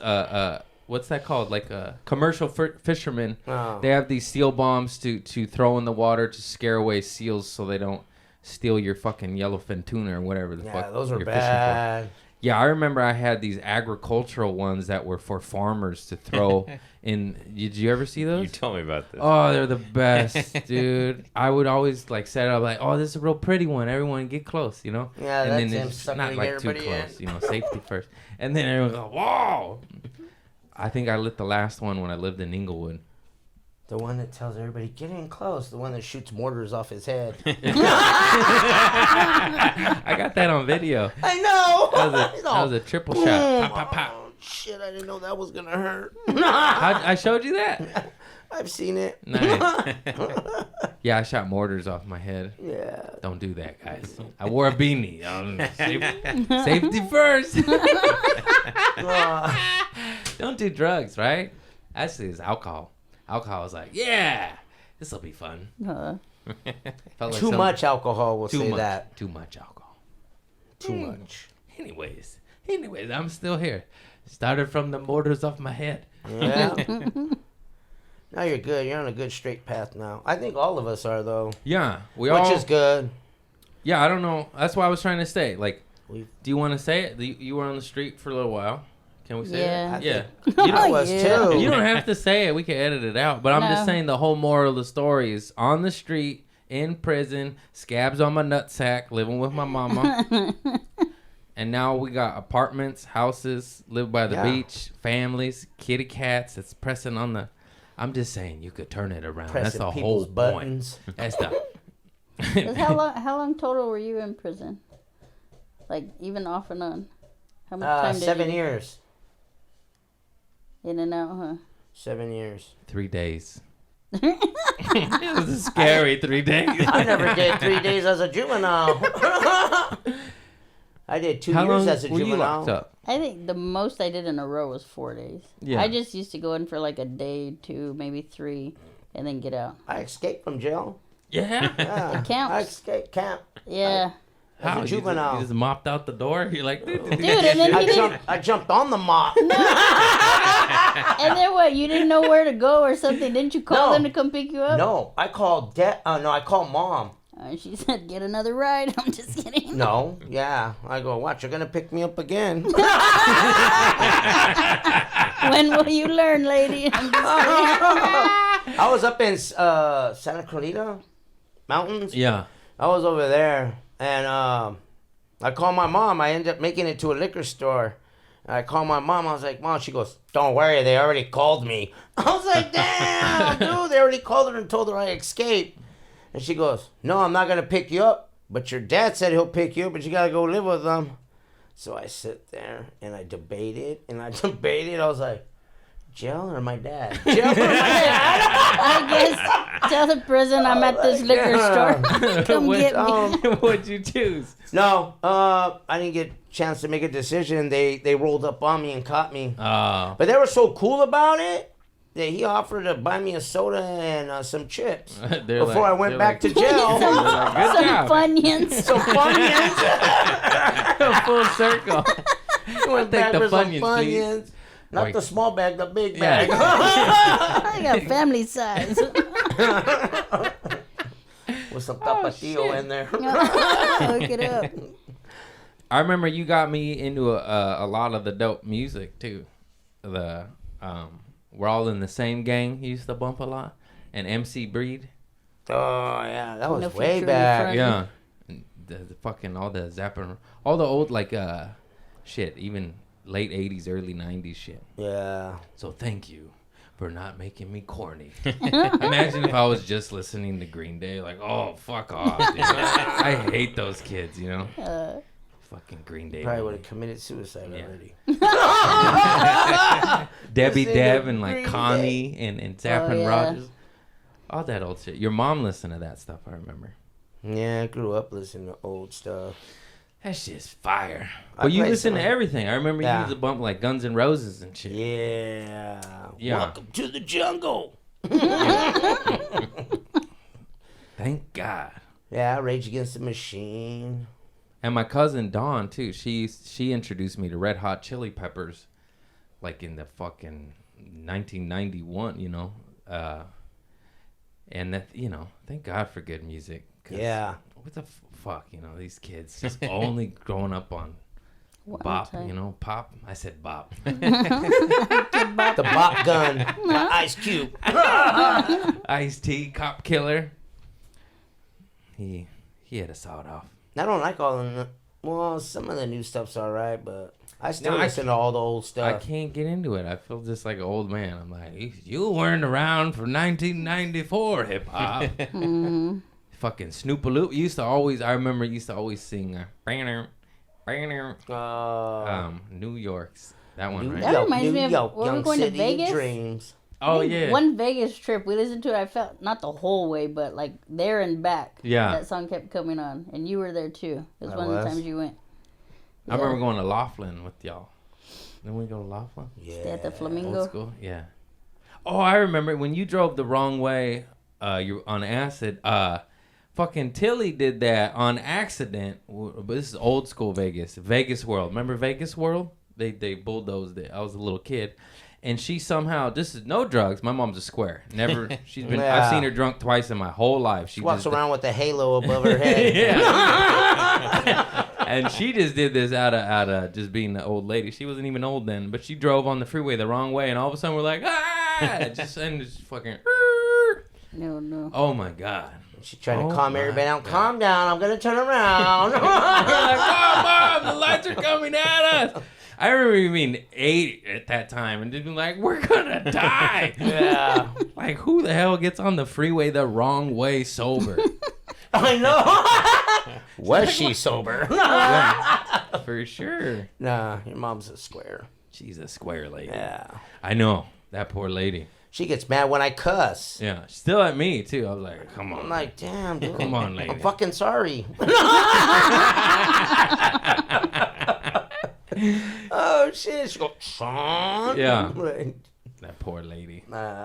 what's that called? Like a commercial fisherman. Oh. They have these seal bombs to throw in the water to scare away seals so they don't steal your fucking yellowfin tuna or whatever the Yeah, fuck those are you're fishing for. bad. Yeah, I remember I had these agricultural ones that were for farmers to throw in. Did you ever see those? You told me about this. Oh, they're the best, dude. I would always like set it up like, oh, this is a real pretty one. Everyone get close, you know? Yeah, and that's then him it's sucking not like too everybody in. close, you know, safety first. And then everyone go, whoa. I think I lit the last one when I lived in Inglewood. The one that tells everybody get in close. The one that shoots mortars off his head. I got that on video. I know. That was a triple shot. Pop, pop, pop. Oh, shit! I didn't know that was gonna hurt. I showed you that? I've seen it. Nice. Yeah, I shot mortars off my head. Yeah. Don't do that, guys. I wore a beanie. Safety first. Don't do drugs, right? Actually, it's alcohol. Alcohol is like, yeah, this will be fun. Uh, Felt like Too some- much alcohol will Too say much. that. Too much alcohol. Too much. Anyways, I'm still here. Started from the mortars off my head. Yeah. Now you're good. You're on a good straight path now. I think all of us are though, Yeah, we which all. is good. Yeah, I don't know. That's why I was trying to say. Like, We've- do you want to say it? You were on the street for a little while. Can we say Yeah. it? Yeah. You know, I was Yeah. too. You don't have to say it. We can edit it out. But I'm just No. saying the whole moral of the story is on the street, in prison, scabs on my nutsack, living with my mama. And now we got apartments, houses, live by the Yeah. beach, families, kitty cats. It's pressing on the. I'm just saying you could turn it around. Pressing That's the people's whole buttons. point. That's the. 'cause how long total were you in prison? Like even off and on? How much time did 7 you years. in and out? Huh? 7 years. 3 days. It was a scary 3 days. I never did 3 days as a juvenile. I did 2 How years long as a were you juvenile. locked up? I think the most I did in a row was 4 days. Yeah. I just used to go in for like a day, 2, maybe 3, and then get out. I escaped from jail. Yeah. Yeah. It counts. I escaped camp. Yeah. As a You just- juvenile. You just mopped out the door. You're like, dude. Dude, and then he didn't, I jumped on the mop. and then what? You didn't know where to go or something? Didn't you call No. them to come pick you up? No, I called I called mom. She said, "Get another ride." I'm just kidding. No, yeah. I go, watch, you're gonna pick me up again. When will you learn, lady? I'm just kidding. I was up in Santa Clarita Mountains. Yeah. I was over there, and I called my mom. I ended up making it to a liquor store. I called my mom. I was like, Mom, she goes, don't worry, they already called me. I was like, damn, dude, they already called her and told her I escaped. And she goes, no, I'm not going to pick you up. But your dad said he'll pick you up, but you got to go live with them. So I sit there, and I debated. I was like, jail or my dad? Jail or my dad? I guess tell the prison I'm at this liquor store. Come get me. What'd you choose? No, I didn't get a chance to make a decision. They rolled up on me and caught me. Oh. But they were so cool about it that he offered to buy me a soda and some chips before I went back to jail. Some Good job. Funyuns. Some Funyuns. Full circle. Went take back the for some Funyuns, please. Funyuns. Not Like- the small bag, the big Yeah. bag. I got family size. With some tapatio in there. Look it up. I remember you got me into a lot of the dope music too. The We're All in the Same Gang you used to bump a lot, and MC Breed. Oh, yeah. That was No way future in back. front. Yeah. And the fucking all the Zappa, all the old like shit, even late 80s, early 90s shit. Yeah. So thank you for not making me corny. Imagine if I was just listening to Green Day, like, oh, fuck off, dude. I hate those kids, you know? Fucking Green Day. Probably would have committed suicide Yeah. already. Debbie Listen Deb to and like Green Connie and Zapp Oh, and yeah. Rogers. All that old shit. Your mom listened to that stuff, I remember. Yeah, I grew up listening to old stuff. That shit's fire. I But you played listen to some- everything. I remember you Yeah. used to bump like Guns N' Roses and shit. Yeah. Yeah. Welcome to the jungle. Thank God. Yeah, Rage Against the Machine. And my cousin Dawn too. She introduced me to Red Hot Chili Peppers, like in the fucking 1991. You know, and that thank God for good music. 'Cause Yeah. What the fuck, these kids just only growing up on One bop. time. Pop. I said bop. The Bop Gun. The Ice Cube. Ice-T, Cop Killer. He had a sawed off. I don't like all of them. Well, some of the new stuff's alright, but I still No, I listen to all the old I stuff. can't get into it. I feel just like an old man. I'm like, you weren't around for 1994 hip hop. Mhm. Fucking Snoopaloop used to always. I remember used to always sing. New York's that one, right? That reminds me of- York, were we Young going to City Vegas? Dreams. Oh I think yeah. One Vegas trip, we listened to it. I felt not the whole way, but like there and back. Yeah. That song kept coming on, and you were there too. It was I one of the was. times you went. I remember going to Laughlin with y'all. Didn't we go to Laughlin? Yeah. Stay at the Old Flamingo. school. Yeah. Oh, I remember when you drove the wrong way. You on acid. Fucking Tilly did that on accident. But this is old school Vegas. Vegas World. Remember Vegas World? They bulldozed it. I was a little kid. And she somehow, this is no drugs. My mom's a square. Never, she's been, Yeah. I've seen her drunk twice in my whole life. She walks around with a halo above her head. Yeah. And she just did this out of just being the old lady. She wasn't even old then, but she drove on the freeway the wrong way, and all of a sudden we're like, just fucking. No. Oh my God. She trying Oh to calm my everybody down. God. Calm down. I'm gonna turn around. We're like, oh, Mom, the lights are coming at us. I remember you being 8 at that time and just being like, we're gonna die. Yeah. Like, who the hell gets on the freeway the wrong way sober? I know. Was she sober? For sure. Nah, your mom's a square. She's a square lady. Yeah. I know. That poor lady. She gets mad when I cuss. Yeah. Still at me, too. I was like, come on. I'm like, damn, dude. Come on, lady. I'm fucking sorry. Oh, shit. She goes, son. Yeah. Like, That poor lady.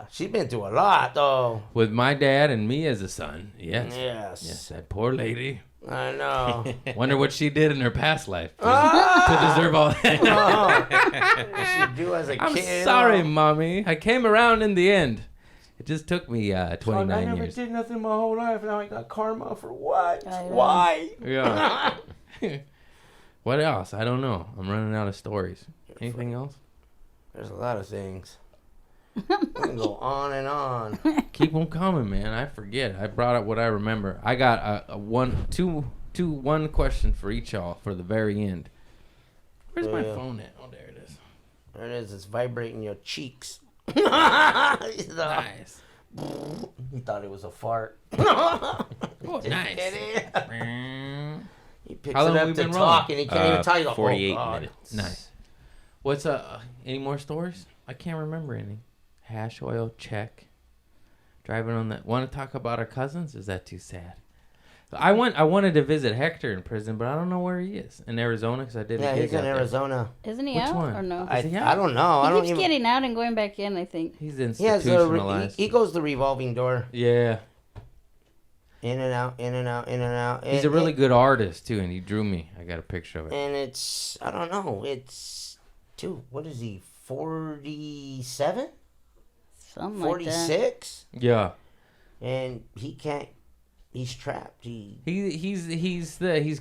she's been through a lot, though. With my dad and me as a son. Yes. Yes. Yes, that poor lady. I know. Wonder what she did in her past life to deserve all that. Oh. What she do as a I'm kid? sorry, oh. Mommy. I came around in the end. It just took me 29 I never years. did nothing my whole life. Now I got karma for what? I know. Why? Yeah. What else? I don't know. I'm running out of stories. Anything else? There's a lot of things. We can go on and on. Keep them coming, man. I forget. I brought up what I remember. I got one question for each y'all for the very end. Where's my Yeah. phone at? Oh, there it is. There it is. It's vibrating your cheeks. Nice. He thought it was a fart. Oh, Just nice. kidding. He picks How long it have we up to been talk rolling? and he can't even talk. He's like, 48 oh, God. minutes. Nice. What's any more stories? I can't remember any. Hash oil check. Driving on that. Want to talk about our cousins? Is that too sad? I wanted to visit Hector in prison, but I don't know where he is. In Arizona, because I did. Yeah, a gig he's in out there. Arizona. Isn't he Which out one? or no? I he out? don't know. I He don't keeps even. getting out and going back in, I think. He's He has institutionalized. he goes the revolving door. Yeah. In and out, in and out, in and out. He's a really good artist, too, and he drew me. I got a picture of it. And it's, I don't know, it's, dude, what is he, 47? Something like that. 46? Yeah. And he can't, he's trapped. He's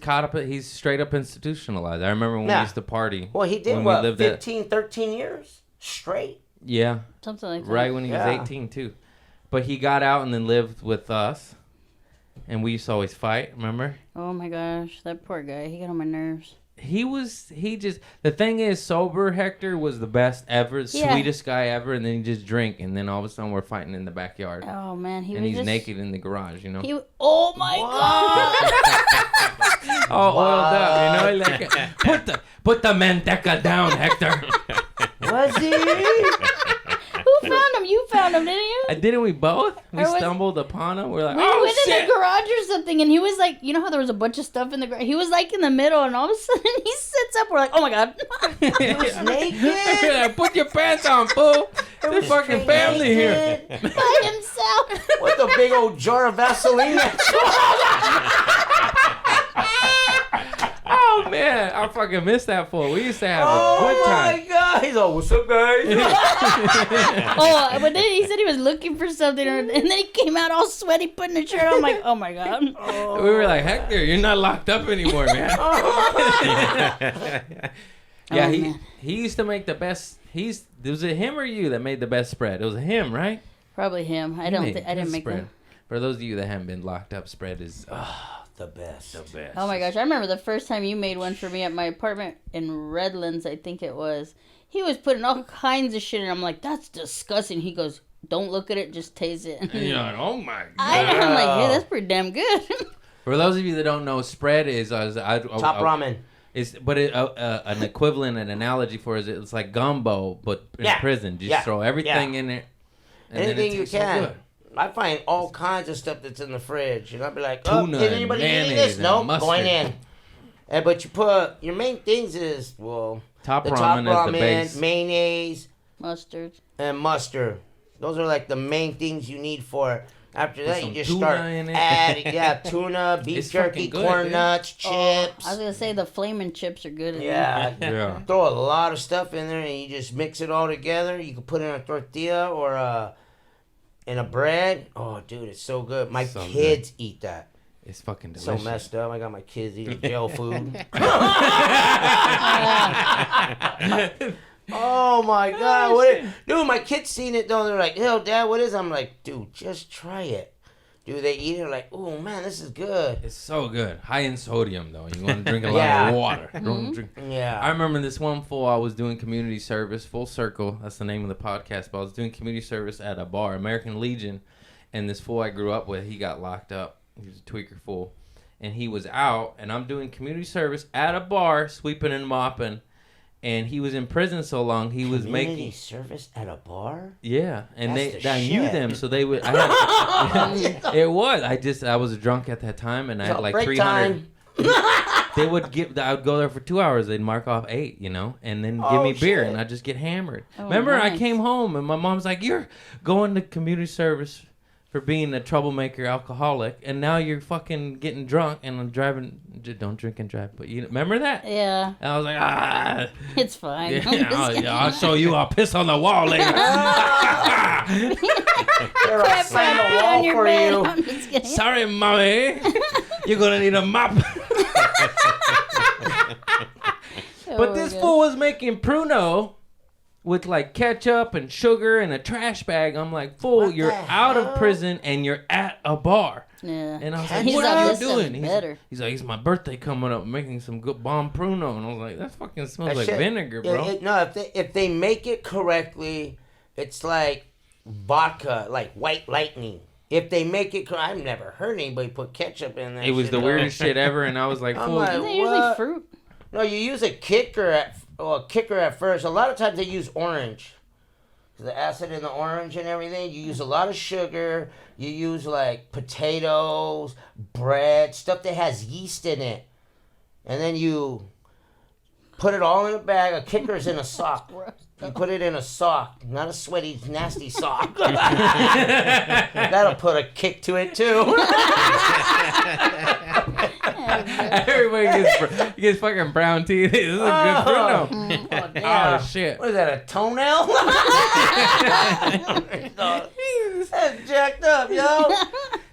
caught up. He's straight up institutionalized. I remember when we Yeah. used to party. Well, he did, when what, we lived 15, 13 years straight? Yeah. Something like that. Right when he was Yeah. 18 too. But he got out and then lived with us. And we used to always fight, remember? Oh my gosh, that poor guy. He got on my nerves. The thing is, sober Hector was the best ever, the Yeah. sweetest guy ever, and then he just drink, and then all of a sudden we're fighting in the backyard. Oh man, he and was he's just naked in the garage, you know? Oh my god! All oiled up, you know? Like, put the manteca down, Hector. Was he? Who found him? You found found him, didn't you? Didn't we both? We Or was- stumbled upon him. We're like, We oh went in shit! the garage or something, and he was like, you know how there was a bunch of stuff in the garage? He was like in the middle, and all of a sudden he sits up. We're like, oh my god. He was naked. We're like, put your pants on, fool. There's fucking family here. By himself. With a big old jar of Vaseline. Oh man, I fucking missed that fool. We used to have a good Oh time. my god. He's all, what's up, guys? Oh, but then he said he was looking for something, and then he came out all sweaty, putting a shirt on. I'm like, oh my god. We were like, Hector, you're not locked up anymore, man. Yeah, Oh, he man. he used to make the best. Was it him or you that made the best spread? It was him, right? Probably him. I He don't made think I good didn't make spread. them. For those of you that haven't been locked up, spread is The best. the best. Oh my gosh, I remember the first time you made one for me at my apartment in Redlands, I think it was. He was putting all kinds of shit in. I'm like, that's disgusting. He goes, don't look at it, just taste it. And you're like, oh my god. I'm like, yeah, that's pretty damn good. For those of you that don't know, spread is Top ramen. An equivalent, an analogy for it is it's like gumbo, but in Yeah. prison. Just Yeah. throw everything Yeah. in it. And then it Anything you tastes so can. good. I find all kinds of stuff that's in the fridge. And I'll be like, oh, Tuna did and anybody eat mayonnaise this? and Nope, mustard. going in. But you put, your main things is, well, Top the ramen top is the ramen, base. mayonnaise, Mustard. and mustard. Those are like the main things you need for it. After that, some you just tuna start in it. adding, tuna, beef It's jerky, fucking good, corn dude. nuts, chips. I was going to say the flaming chips are good. Yeah. Yeah. Throw a lot of stuff in there and you just mix it all together. You can put it in a tortilla or in a bread. Oh, dude, it's so good. My So kids eat that. It's fucking So delicious. messed up. I got my kids eating jail food. Oh my god! Dude, my kids seen it though. They're like, "Hell, Dad, what is?" It? I'm like, "Dude, just try it." Dude, they eat it like, "Oh man, this is good." It's so good. High in sodium though. You want to drink a lot Yeah. of water. Don't drink. I Yeah. remember this one fool. I was doing community service, Full Circle. That's the name of the podcast. But I was doing community service at a bar, American Legion, and this fool I grew up with, he got locked up. He was a tweaker fool, and he was out, and I'm doing community service at a bar, sweeping and mopping, and he was in prison so long he was Community making. service at a bar. Yeah, and That's the I knew shit. them, so they would. I had, it was. I was drunk at that time, and I had So like break 300. time. They would give. I would go there for 2 hours. They'd mark off 8, and then give Oh, me beer, shit. and I'd just get hammered. Oh, Remember, I nice. came home, and my mom's like, "You're going to community service for being a troublemaker, alcoholic, and now you're fucking getting drunk and I'm driving. Don't drink and drive." But you remember that? Yeah, And I was like, ah. it's fine. Yeah, I'm just I'll, kidding. yeah, I'll show you. I'll piss on the wall later. There I found a On wall your for bed. you. I'm just kidding. Sorry, mommy. You're gonna need a mop. But Oh, this God. fool was making pruno with like ketchup and sugar and a trash bag. I'm like, fool, What you're the out hell? of prison and you're at a bar. Yeah. And I was like, He's what like, are you this sounds doing? better. He's like, it's my birthday coming up, making some good bomb pruno. And I was like, that fucking smells That like shit- vinegar, Yeah, bro. no, if they make it correctly, it's like vodka, like White Lightning. If they make it, I've never heard anybody put ketchup in there. It was the weirdest shit ever. And I was like, I'm fool, like, Isn't it usually What? fruit? No, you use a kicker at first. A lot of times they use orange. The acid in the orange and everything. You use a lot of sugar. You use like potatoes, bread, stuff that has yeast in it. And then you put it all in a bag. A kicker's in a sock. You put it in a sock, not a sweaty, nasty sock. That'll put a kick to it too. everybody gets fucking brown teeth. This is a good pruno. Oh, damn. Oh, shit. What is that, a toenail? That's jacked up, yo.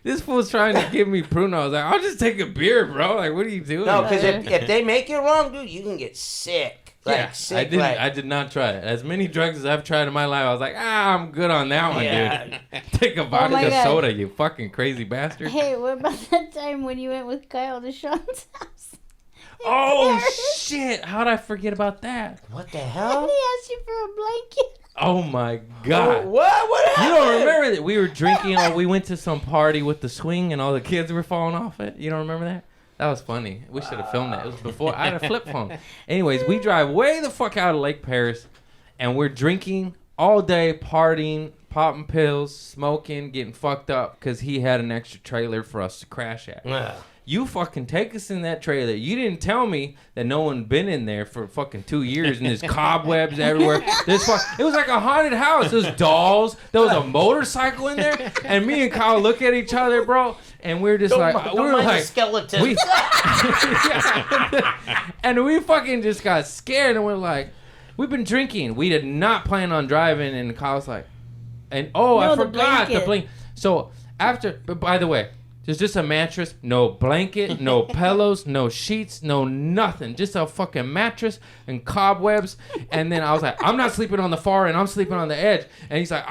This fool's trying to give me pruno. I was like, I'll just take a beer, bro. Like, what are you doing? No, because if they make it wrong, dude, you can get sick. Like, Yeah, sick. I did not try it. As many drugs as I've tried in my life, I was like, I'm good on that one, Yeah. dude. Take a my vodka God. soda, you fucking crazy bastard. Hey, what about that time when you went with Kyle to Sean's house? Oh, shit. How'd I forget about that? What the And hell? he asked you for a blanket. Oh, my God. What? What You happened? don't remember that we were drinking or we went to some party with the swing and all the kids were falling off it? You don't remember that? That was funny. We should have filmed that. It was before I had a flip phone. Anyways, we drive way the fuck out of Lake Paris and we're drinking all day, partying popping pills, smoking, getting fucked up because he had an extra trailer for us to crash at. Yeah. You fucking take us in that trailer. You didn't tell me that no one been in there for fucking 2 years and there's cobwebs everywhere. It was like a haunted house. There's dolls. There was a motorcycle in there. And me and Kyle look at each other, bro, and we're just Don't we were mind the like skeleton. and we fucking just got scared and we're like, we've been drinking. We did not plan on driving, and Kyle's like, I forgot the blanket. So after, but by the way, there's just a mattress, no blanket, no pillows, no sheets, no nothing. Just a fucking mattress and cobwebs. And then I was like, I'm not sleeping on the far end. I'm sleeping on the edge. And he's like,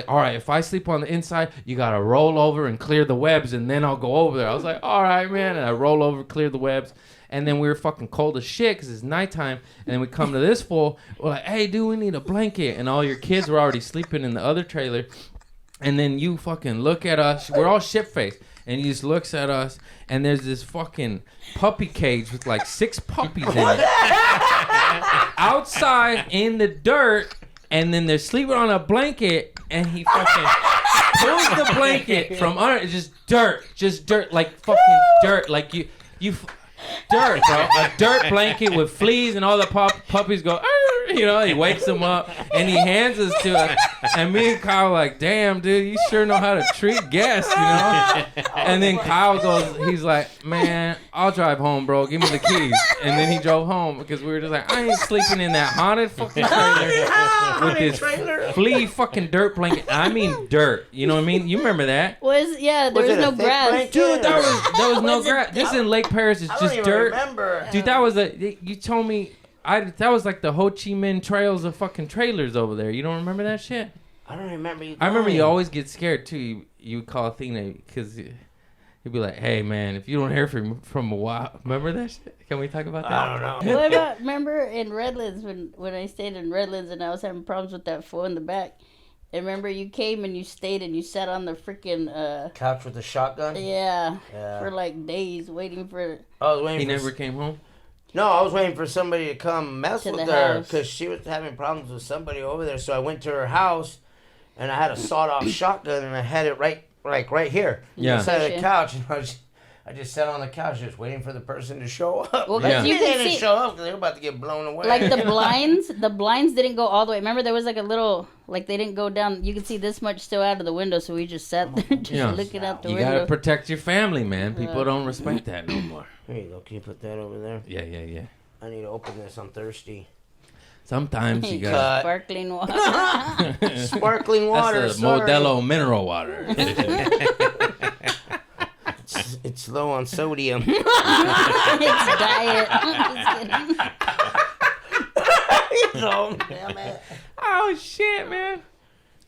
all right, if I sleep on the inside, you got to roll over and clear the webs, and then I'll go over there. I was like, all right, man. And I roll over, clear the webs. And then we were fucking cold as shit because it's nighttime. And then we come to this fool. We're like, hey, dude, we need a blanket. And all your kids were already sleeping in the other trailer. And then you fucking look at us. We're all shit-faced. And he just looks at us, and there's this fucking puppy cage with like 6 puppies in it. Outside in the dirt, and then they're sleeping on a blanket, and he fucking pulls the blanket from under. It's just dirt, like fucking dirt, like you dirt, bro. A dirt blanket with fleas, and all the puppies go, you know, he wakes them up, and he hands us to us. And me and Kyle like, damn, dude, you sure know how to treat guests, you know? And then Kyle goes, he's like, man, I'll drive home, bro. Give me the keys. And then he drove home because we were just like, I ain't sleeping in that haunted fucking trailer with this flea fucking dirt blanket. I mean dirt. You know what I mean? You remember that? There was no grass. blanket? Dude, there was no grass. This in Lake Paris is I don't just even dirt. remember. Dude, that was you told me, that was like the Ho Chi Minh trails of fucking trailers over there. You don't remember that shit? I don't remember you. I remember going. you always get scared too. You would call Athena because he'd be like, hey man, if you don't hear from a while, remember that shit? Can we talk about that? I don't know. What about, remember in Redlands when I stayed in Redlands and I was having problems with that fool in the back? And remember you came and you stayed and you sat on the freaking Couch with the shotgun. yeah, Yeah. for like days waiting for. I was waiting. He for never came home? No, I was waiting for somebody to come mess To with the her house. because she was having problems with somebody over there. So I went to her house, and I had a sawed-off shotgun, and I had it right here, Yeah. inside the Gotcha. couch, and I just sat on the couch, just waiting for the person to show up. Well, Yeah. you They can didn't see show up because they were about to get blown away. like the blinds didn't go all the way. Remember there was like a little, like they didn't go down. You could see this much still out of the window, so we just sat there just Yeah. looking out the You window. gotta protect your family, man. People don't respect that no more. Here you go. Can you put that over there? Yeah. I need to open this. I'm thirsty. Sometimes you gotta. Sparkling water. Sparkling water. That's the sorry. Modelo mineral water. It's low on sodium. It's diet. Just kidding. So, damn it. Oh shit, man!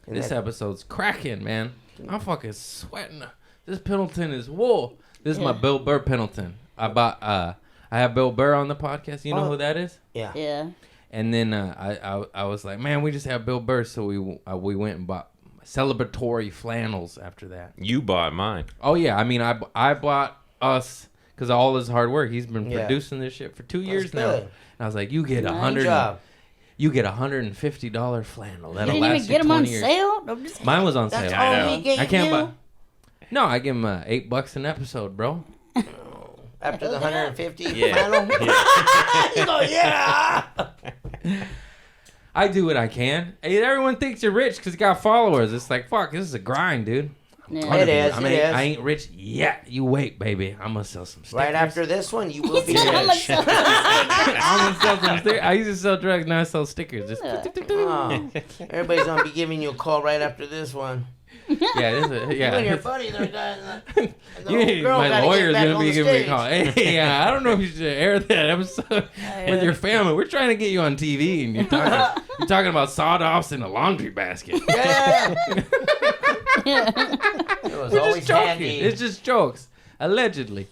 And This that- episode's cracking, man. I'm fucking sweating. This Pendleton is wool. This is my Bill Burr Pendleton. I have Bill Burr on the podcast. You know Oh. who that is? Yeah. Yeah. And then I was like, man, we just have Bill Burr, so we went and bought celebratory flannels after that. You bought mine. Oh yeah, I mean I bought us because all his hard work. He's been Yeah. producing this shit for 2 years now. good. And I was like, you get Good job. you get $150 flannel. You That'll didn't last even you get them 20 on years. sale? I'm just Mine was on That's sale. all he gave I can't you? buy. No, I give him $8 an episode, bro. After the 150 Yeah. final. You go, yeah. I do what I can. Hey, everyone thinks you're rich because you got followers. It's like, fuck, this is a grind, dude. Yeah. It is, I mean, it is. I ain't rich yet. You wait, baby. I'm gonna sell some stickers. Right after this one, you will be I'm gonna rich. sell I'm gonna sell some stickers. I used to sell drugs, now I sell stickers. Just Oh, everybody's gonna be giving you a call right after this one. yeah, this is, You and your yeah. buddy, they're guys. My lawyer's gonna be giving me a call. Hey, yeah, I don't know if you should air that episode with your family. We're trying to get you on TV, and you're talking about sawed-offs in a laundry basket. Yeah. Yeah. It was We're always just joking. handy. It's just jokes, allegedly.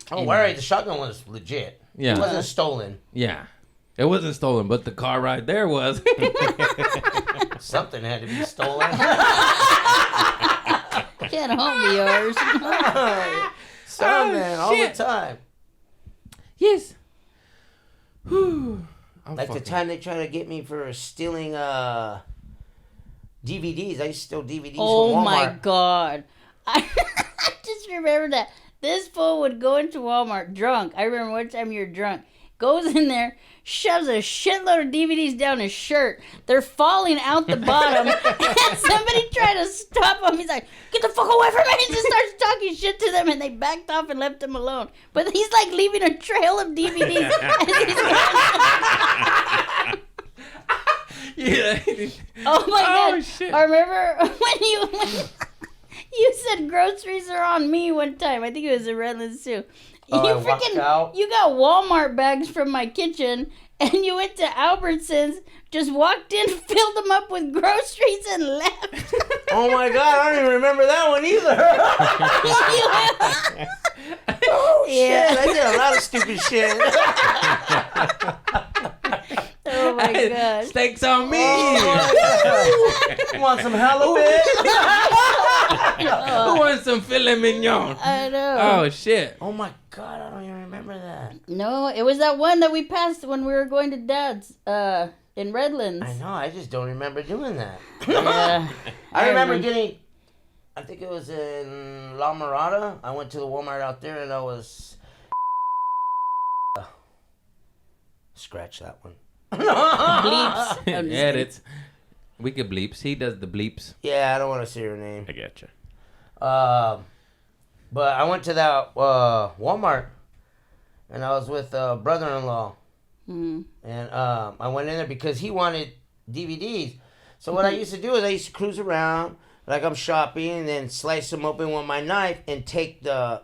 Don't worry, the shotgun was legit. Yeah. It wasn't stolen. Yeah, it wasn't stolen, but the car ride there was. Something had to be stolen. Can't home be yours. Something all the shit. time. Yes. Whew. I'm Like the fucking- time they tried to get me for stealing DVDs. I used to steal DVDs Oh from Walmart. my god. I just remember that. This fool would go into Walmart drunk. I remember one time you were drunk. Goes in there, shoves a shitload of DVDs down his shirt. They're falling out the bottom. And somebody tried to stop him. He's like, get the fuck away from me. He just starts talking shit to them. And they backed off and left him alone. But he's like leaving a trail of DVDs. as he's going. Yeah. Oh my Oh, god. shit. I remember when you said groceries are on me one time. I think it was in Redlands too. Oh, You I walked out. you got Walmart bags from my kitchen and you went to Albertsons, just walked in, filled them up with groceries and left. Oh my god, I don't even remember that one either. Oh Yeah. shit, I did a lot of stupid shit. Oh my god. Steaks on me. You want some halibut? Who wants some filet mignon? I know. Oh shit. Oh my god, I don't even remember that. No, it was that one that we passed when we were going to Dad's in Redlands. I know, I just don't remember doing that. Yeah. I remember getting, I think it was in La Mirada. I went to the Walmart out there and I was... Scratch that one. Bleeps. I'm just kidding. Edits. We could bleeps. He does the bleeps. Yeah, I don't want to say her name. I getcha. But I went to that Walmart and I was with brother-in-law. Mhm. And I went in there because he wanted DVDs. So what I used to do is I used to cruise around like I'm shopping and then slice them open with my knife and take the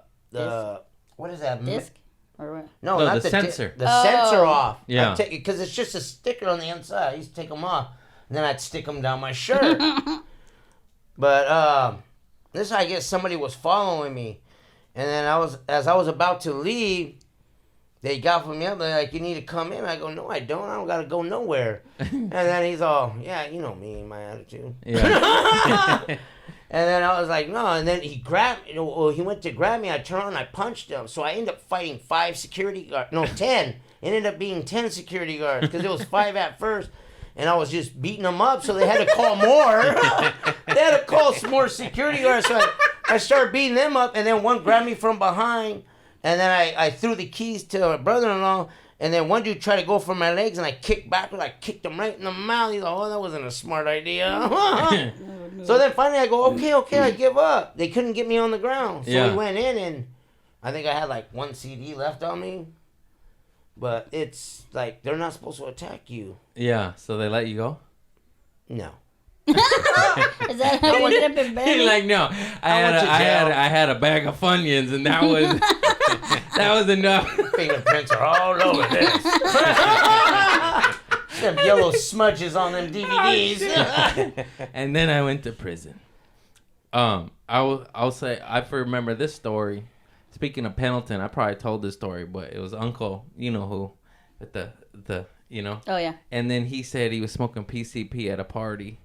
what is that? Disc? Or what? No, No, not the sensor. The Oh. sensor off. Yeah. Because it's just a sticker on the inside. I used to take them off. And then I'd stick them down my shirt. But this I guess somebody was following me. And then as I was about to leave, they got me up. They're like, you need to come in. I go, no, I don't. I don't got to go nowhere. And then he's all, yeah, you know me and my attitude. Yeah. And then I was like, no. And then he grabbed, he went to grab me. I turned around and I punched him. So I ended up fighting 5 security guards. No, 10. It ended up being 10 security guards because it was 5 at first. And I was just beating them up. So they had to call more. They had to call some more security guards. So I started beating them up. And then one grabbed me from behind. And then I threw the keys to my brother-in-law. And then one dude tried to go for my legs, and I kicked backwards. I kicked him right in the mouth. He's like, oh, that wasn't a smart idea. So then finally I go, okay, I give up. They couldn't get me on the ground. So Yeah. we went in, and I think I had like 1 CD left on me. But it's like, they're not supposed to attack you. Yeah. So they let you go. No. Is that how you ended up in He's bed? like, no, I went to jail. had a bag of Funyuns, and that was that was enough. Fingerprints are all over this. Them yellow smudges on them DVDs. And then I went to prison. I'll say I remember this story. Speaking of Pendleton, I probably told this story, but it was Uncle, you know who, with the Oh yeah. And then he said he was smoking PCP at a party,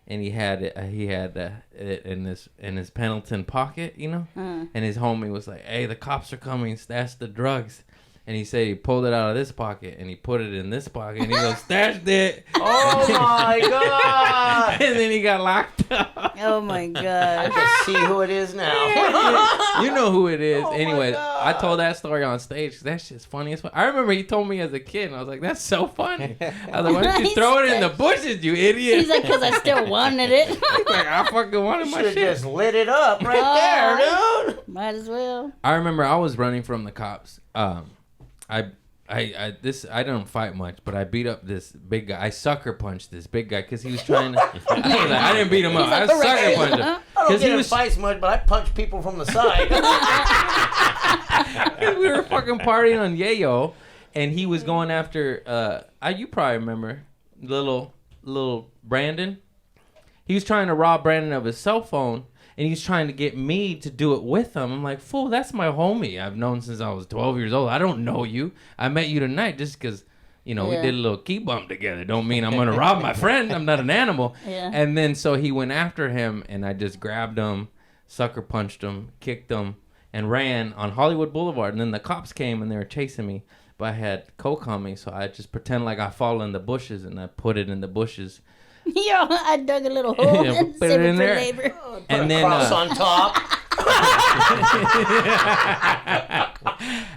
and he had it in his Pendleton pocket, And his homie was like, "Hey, the cops are coming. Stash the drugs." And he said he pulled it out of this pocket and he put it in this pocket, and he goes, "Stashed it." Oh my god! And then he got locked up. Oh my I god. can see who it is now. You know who it is. Oh my Anyway, God. I told that story on stage 'cause that shit's funny as fuck. I remember he told me as a kid, and I was like, "That's so funny." I was like, "Why don't you throw it in the bushes, you idiot?" He's like, because I still wanted it. Like, I fucking wanted my Should have shit. just lit it up right there, dude. Might as well. I remember I was running from the cops. I don't fight much, but I beat up this big guy. I sucker punched this big guy because he was trying to. I didn't beat him up. I sucker punched him I don't because get he in was. fights much, but I punch people from the side. We were fucking partying on Yayo, and he was going after. You probably remember little Brandon. He was trying to rob Brandon of his cell phone. And he was trying to get me to do it with him. I'm like, fool, that's my homie. I've known since I was 12 years old. I don't know you. I met you tonight just because, we Yeah. did a little key bump together. Don't mean I'm going to rob my friend. I'm not an animal. Yeah. And then so he went after him, and I just grabbed him, sucker punched him, kicked him, and ran on Hollywood Boulevard. And then the cops came, and they were chasing me. But I had coke on me, so I just pretend like I fall in the bushes, and I put it in the bushes. I dug a little hole Yeah, and put it saved in it for there. labor. And then Cross on top.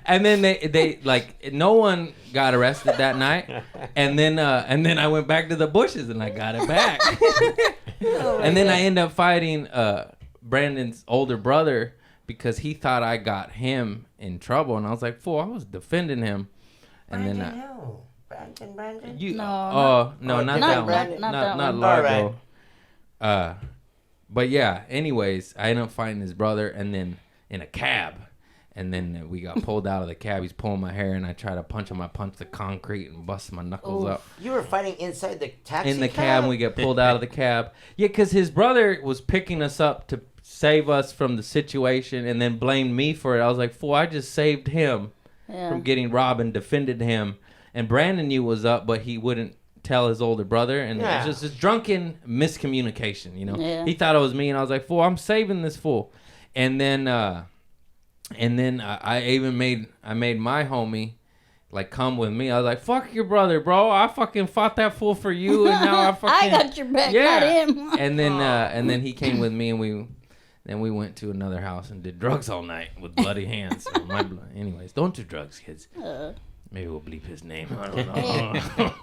and then they like no one got arrested that night. And then I went back to the bushes and I got it back. And then I ended up fighting Brandon's older brother because he thought I got him in trouble, and I was like, "Fool, I was defending him." And Brandon, then no. Brandon? you, No, no, not not that that- one, not that not one. Largo. But yeah. Anyways, I ended up fighting his brother, and then in a cab, and then we got pulled out of the cab. He's pulling my hair, and I try to punch him. I punch the concrete and bust my knuckles up. You were fighting inside the taxi In the cab, and we get pulled out of the cab. Yeah, because his brother was picking us up to save us from the situation, and then blamed me for it. I was like, "Fool, I just saved him Yeah. from getting robbed and defended him." And Brandon knew was up, but he wouldn't tell his older brher, and it Yeah. was just this drunken miscommunication. You know, Yeah. he thought it was me, and I was like, "Fool, I'm saving this fool." And then I even made my homie like come with me. I was like, "Fuck your brother, bro. I fucking fought that fool for you, and now I fucking I got your back, Yeah. not him. and then he came with me, and we went to another house and did drugs all night with bloody hands. So my blood. Anyways, don't do drugs, kids. Maybe we'll bleep his name. I don't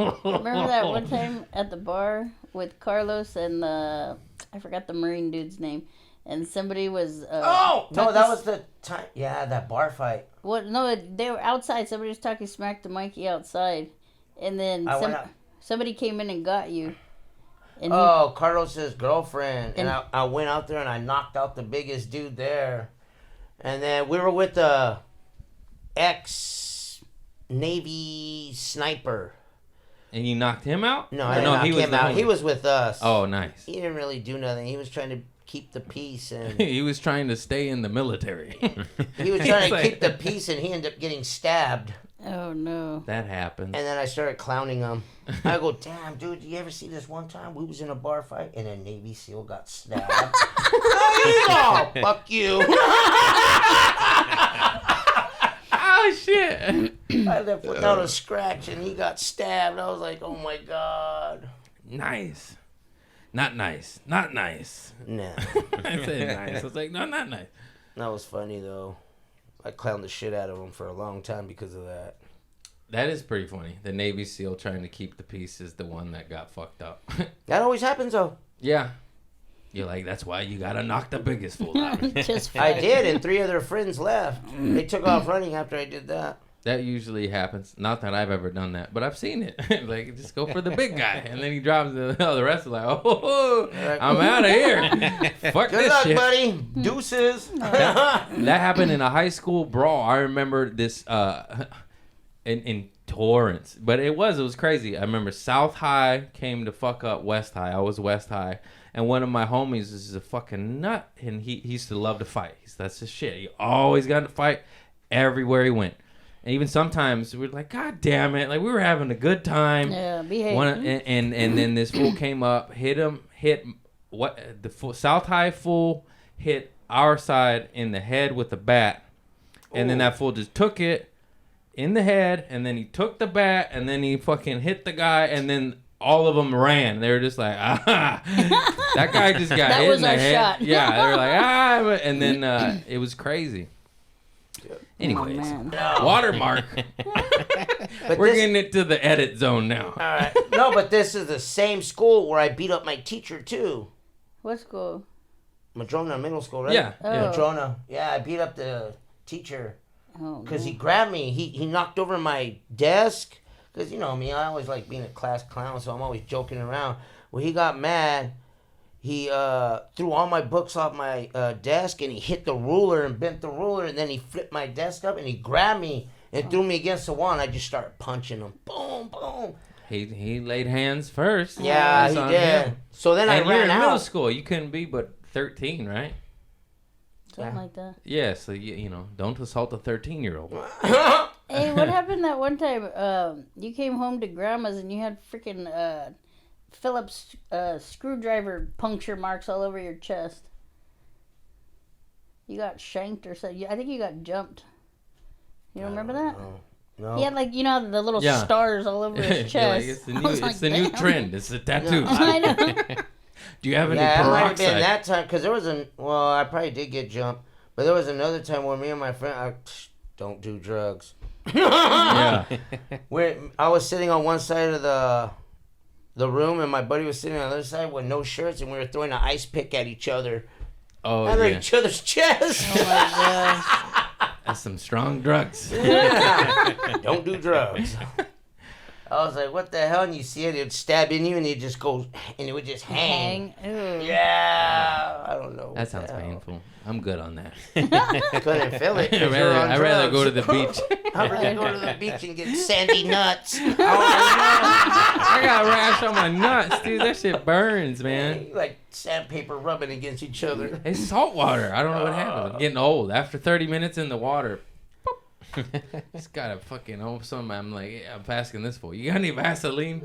know. Remember that one time at the bar with Carlos and I forgot the Marine dude's name, and somebody was. Oh! No, that was the time. Yeah, that bar fight. What? No, they were outside. Somebody was talking smack to Mikey outside, and then I went out. somebody came in and got you. And Oh, Carlos's girlfriend. And And- I went out there and I knocked out the biggest dude there. And then we were with the ex-Navy sniper. And you knocked him out? No, Or I didn't knock he was him the out. homie? He was with us. Oh, nice. He didn't really do nothing. He was trying to keep the peace and He was trying to stay in the military. he was trying to Like- keep the peace and he ended up getting stabbed. oh no. That happened. And then I started clowning him. I go, "Damn, dude, you ever see this one time? We was in a bar fight and a Navy SEAL got stabbed." Oh, fuck you. Oh, shit. I left without a scratch and he got stabbed. I was like, "Oh my God." Nice. Not nice. Not nice. Nah. I said nice. I was like, no, not nice. That was funny though. I clowned the shit out of him for a long time because of that. That is pretty funny. The Navy SEAL trying to keep the peace is the one that got fucked up. That always happens though. Yeah. You're like, that's why you gotta knock the biggest fool out. Just I fight. did, and 3 of their friends left. They took off running after I did that. That usually happens. Not that I've ever done that, but I've seen it. Like, just go for the big guy. And then he drops the rest are like, oh, I'm out of here. Fuck Good this luck, shit. buddy. Deuces. That happened in a high school brawl. I remember this in Torrance. But it was crazy. I remember South High came to fuck up West High. I was West High. And one of my homies is a fucking nut. And he used to love to fight. That's his shit. He always got to fight everywhere he went. And even sometimes we're like, God damn it. Like, we were having a good time. Yeah, behave. And then this fool came up, hit South High fool hit our side in the head with a bat, and then that fool just took it in the head, and then he took the bat, and then he fucking hit the guy, and then all of them ran. They were just like, ah, that guy just got That hit was in the our head. shot. Yeah, they were like, ah, and then it was crazy. Anyways, man. watermark. But We're this, getting it to the edit zone now. all right. No, but this is the same school where I beat up my teacher too. What school? Madrona Middle School, right? Yeah, Oh. yeah. Madrona. Yeah, I beat up the teacher Oh, because he grabbed me. He knocked over my desk. Because you know me, I always like being a class clown, so I'm always joking around. Well, he got mad. He threw all my books off my desk, and he hit the ruler and bent the ruler, and then he flipped my desk up, and he grabbed me and threw me against the wall, and I just started punching him. Boom, boom. He laid hands first. Yeah, That's he on did. him. So then And I you're ran in middle out. school. You couldn't be but 13, right? something like that. Yeah, so you know, don't assault a 13-year-old. Hey, what happened that one time? You came home to grandma's and you had freaking Phillips screwdriver puncture marks all over your chest. You got shanked or something. I think you got jumped. You don't remember that? No. No. He had like the little Yeah. stars all over his chest. It's the I new, was like, it's the new "Damn." trend. It's a tattoo. I know. Do you have any Yeah, it might have been peroxide? that time because there was well, I probably did get jumped, but there was another time where me and my friend, don't do drugs. Yeah. Where I was sitting on one side of the room and my buddy was sitting on the other side with no shirts, and we were throwing an ice pick at each other Oh under yeah. each other's chest. Oh my gosh. That's some strong drugs. Don't do drugs. I was like, what the hell? And you see it, it'd stab in you, and it just goes, and it would just hang. Ew. Yeah, I don't know. That sounds painful. I'm good on that. Couldn't feel it. 'cause I'd you're on rather go to drugs. the beach. I'd rather go to the beach and get sandy nuts. I got a rash on my nuts, dude. That shit burns, man. Like sandpaper rubbing against each other. It's salt water. I don't know what happened. I'm getting old. After 30 minutes in the water, just gotta fucking something. I'm like, yeah, I'm asking this for. You got any Vaseline?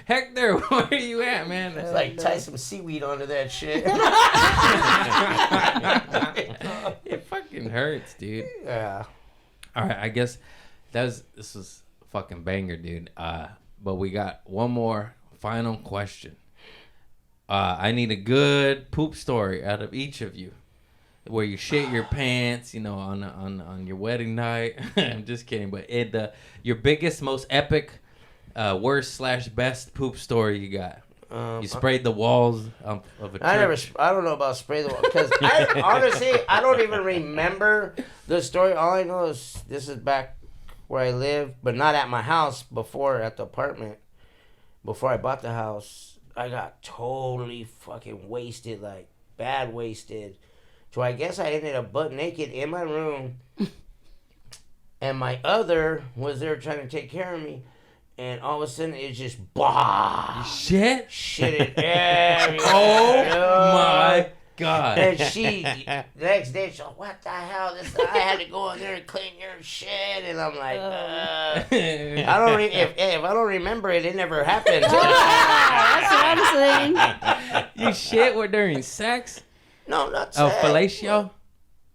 Hector, where are you at, man? It's like tie some seaweed onto that shit. It fucking hurts, dude. Yeah. All right, I guess this was a fucking banger, dude. But we got one more final question. I need a good poop story out of each of you, where you shit your pants, on your wedding night. I'm just kidding, but your biggest, most epic, worst/best poop story you got. You sprayed the walls of a church. I don't know about spray the wall because honestly I don't even remember the story. All I know is this is back where I lived, but not at my house. Before at the apartment, before I bought the house, I got totally fucking wasted, like bad wasted. So I guess I ended up butt naked in my room, and my other was there trying to take care of me. And all of a sudden, it's just bah. Shit. Shit it everywhere. Oh my god. And she, the next day, she's like, what the hell? I had to go in there and clean your shit. And I'm like, I don't if I don't remember it, it never happened. That's what I'm saying. You shit during sex? No, not Oh, sex. fellatio?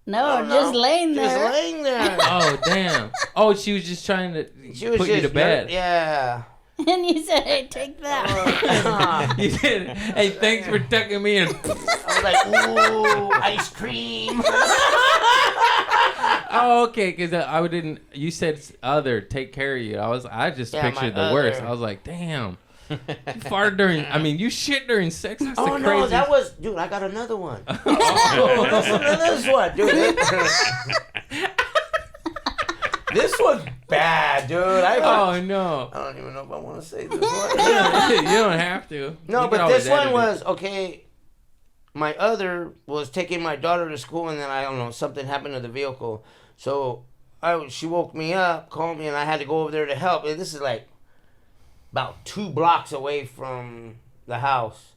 No, No, just laying Just there. laying there. Oh, damn. Oh, she was just trying to She was put just you to bed. Yeah. And you said, hey, take that. You did. Hey, thanks for tucking me in. I was like, ooh, ice cream. Oh, okay, because I didn't. You said other take care of you. I just Yeah, pictured my the worst. other. I was like, damn. You fart during. I mean, you shit during sex. That's Oh the no, craziest. that was, dude. I got another one. Listen to this one, dude. This one's bad, dude. Oh no. I don't even know if I want to say this one. You don't have to. No, You can but always this one edit it. was okay. My other was taking my daughter to school, and then I don't know, something happened to the vehicle. So she woke me up, called me, and I had to go over there to help. And this is like about 2 blocks away from the house.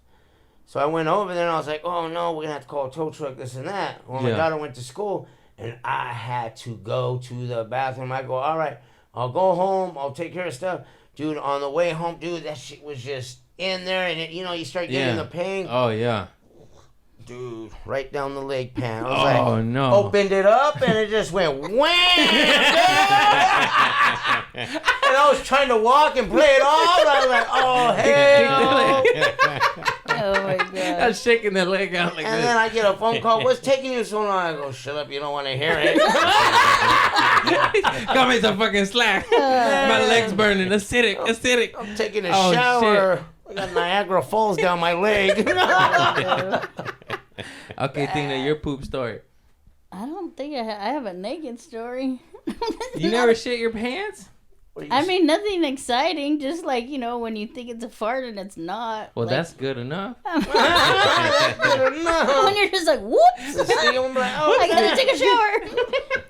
So I went over there and I was like, oh no, we're gonna have to call a tow truck, this and that. Well, my Yeah. daughter went to school and I had to go to the bathroom. I go, all right, I'll go home, I'll take care of stuff. Dude, on the way home, dude, that shit was just in there, and you start getting the pain. Oh yeah. Dude, right down the leg pan. I was Oh like, no. opened it up and it just went wham! And I was trying to walk and play it off. I was like, oh hell! Oh my I god. was shaking the leg out like And this. then I get a phone call. What's taking you so long? I go, shut up, you don't want to hear it. Got me some fucking slack. My legs burning. Acidic. I'm taking a Oh, shower. I got Niagara Falls down my leg. Okay, Tina, your poop story. I don't think I have a naked story. You never shit your pants? I mean, nothing exciting. Just like, when you think it's a fart and it's not. Well, like, that's good enough. when you're just like, whoops. I gotta take a shower.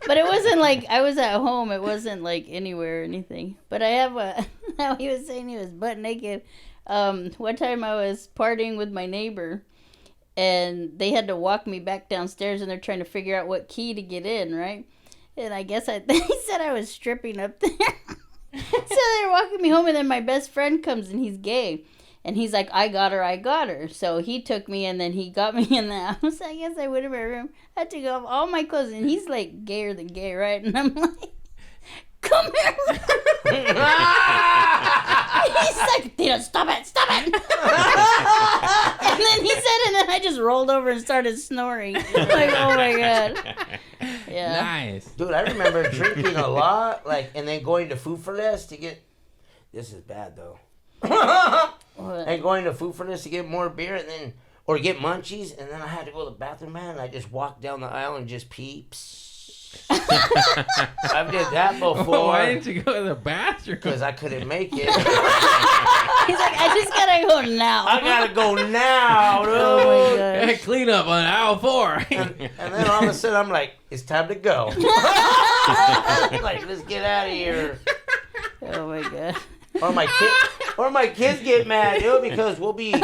But it wasn't like I was at home. It wasn't like anywhere or anything. But I have how he was saying he was butt naked. One time I was partying with my neighbor, and they had to walk me back downstairs, and they're trying to figure out what key to get in, right? And I guess they said I was stripping up there. So they're walking me home, and then my best friend comes, and he's gay. And he's like, I got her. So he took me, and then he got me in the house. I guess I went in my room. I took off all my clothes, and he's like gayer than gay, right? And I'm like, come come here. He's like, Tito, stop it. And then he said it, and then I just rolled over and started snoring. Like, oh my God. Yeah. Nice. Dude, I remember drinking a lot, like, and then going to Food for Less to get. This is bad though. What? And going to Food for Less to get more beer, and then or get munchies, and then I had to go to the bathroom, man. And I just walked down the aisle and just pee. I've did that before. Why didn't you go to the bathroom? Because I couldn't make it. He's like, I just gotta go now. I gotta go now, dude. Oh my gosh. Hey, clean up on aisle 4. And then all of a sudden, I'm like, it's time to go. Like, let's get out of here. Oh my God. Or my kids get mad, dude, because we'll be This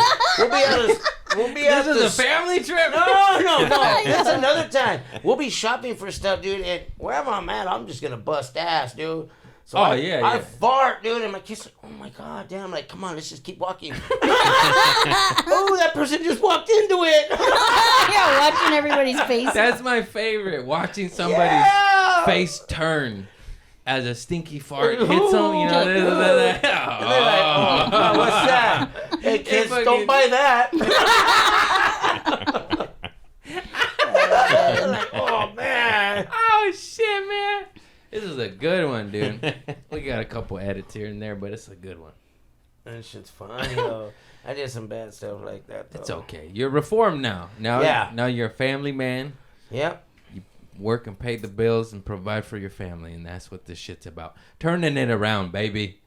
is a family trip. No. That's another time. We'll be shopping for stuff, dude, and wherever I'm at, I'm just gonna bust ass, dude. So I fart, dude, and my kids like, oh my God, damn, like, come on, let's just keep walking. Oh, that person just walked into it. Yeah, watching everybody's face. That's my favorite. Watching somebody's Yeah. face turn as a stinky fart hits them. You know. And they're like, oh, what's that? Hey, kids, don't buy that. They're like, oh, man. Oh shit, man! This is a good one, dude. We got a couple edits here and there, but it's a good one. That shit's funny, though. I did some bad stuff like that, though. It's okay. You're reformed now. Now you're a family man. Yep. Work and pay the bills and provide for your family, and that's what this shit's about. Turning it around, baby.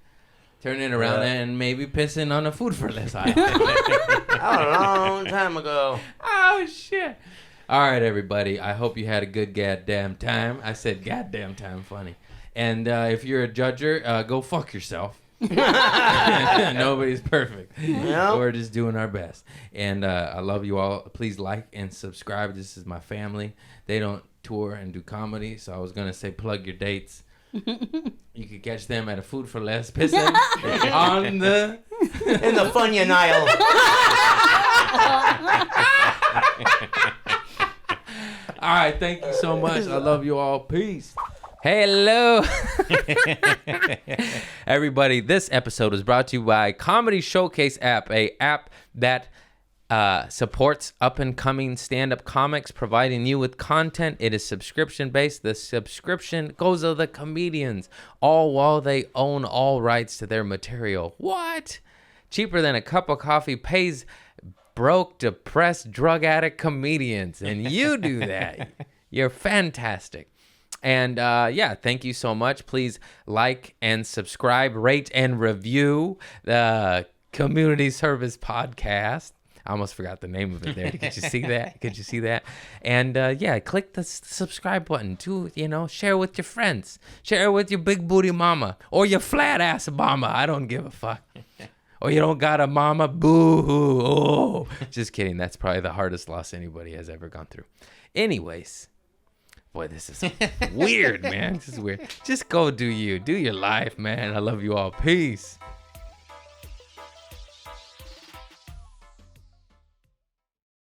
Turning it around and maybe pissing on a Food for Less aisle. A long time ago. Oh shit! All right, everybody. I hope you had a good goddamn time. I said goddamn time, funny. And if you're a judger, go fuck yourself. Nobody's perfect. Yep. We're just doing our best. And I love you all. Please like and subscribe. This is my family. They don't tour and do comedy, so I was gonna say plug your dates. You could catch them at a Food for Less pissing on the In the Funyun aisle. All right, thank you so much. I love you all. Peace. Hello. Everybody, this episode is brought to you by Comedy Showcase app, a app that supports up-and-coming stand-up comics, providing you with content. It is subscription-based. The subscription goes to the comedians, all while they own all rights to their material. What? Cheaper than a cup of coffee, pays broke, depressed, drug addict comedians, and you do that. You're fantastic. And thank you so much. Please like and subscribe, rate and review the Community Service Podcast. I almost forgot the name of it there. Could you see that? And click the subscribe button too. Share with your friends. Share with your big booty mama or your flat ass mama. I don't give a fuck. Or you don't got a mama. Boo-hoo. Oh. Just kidding. That's probably the hardest loss anybody has ever gone through. Anyways. Boy, this is weird, man. This is weird. Just go do you. Do your life, man. I love you all. Peace.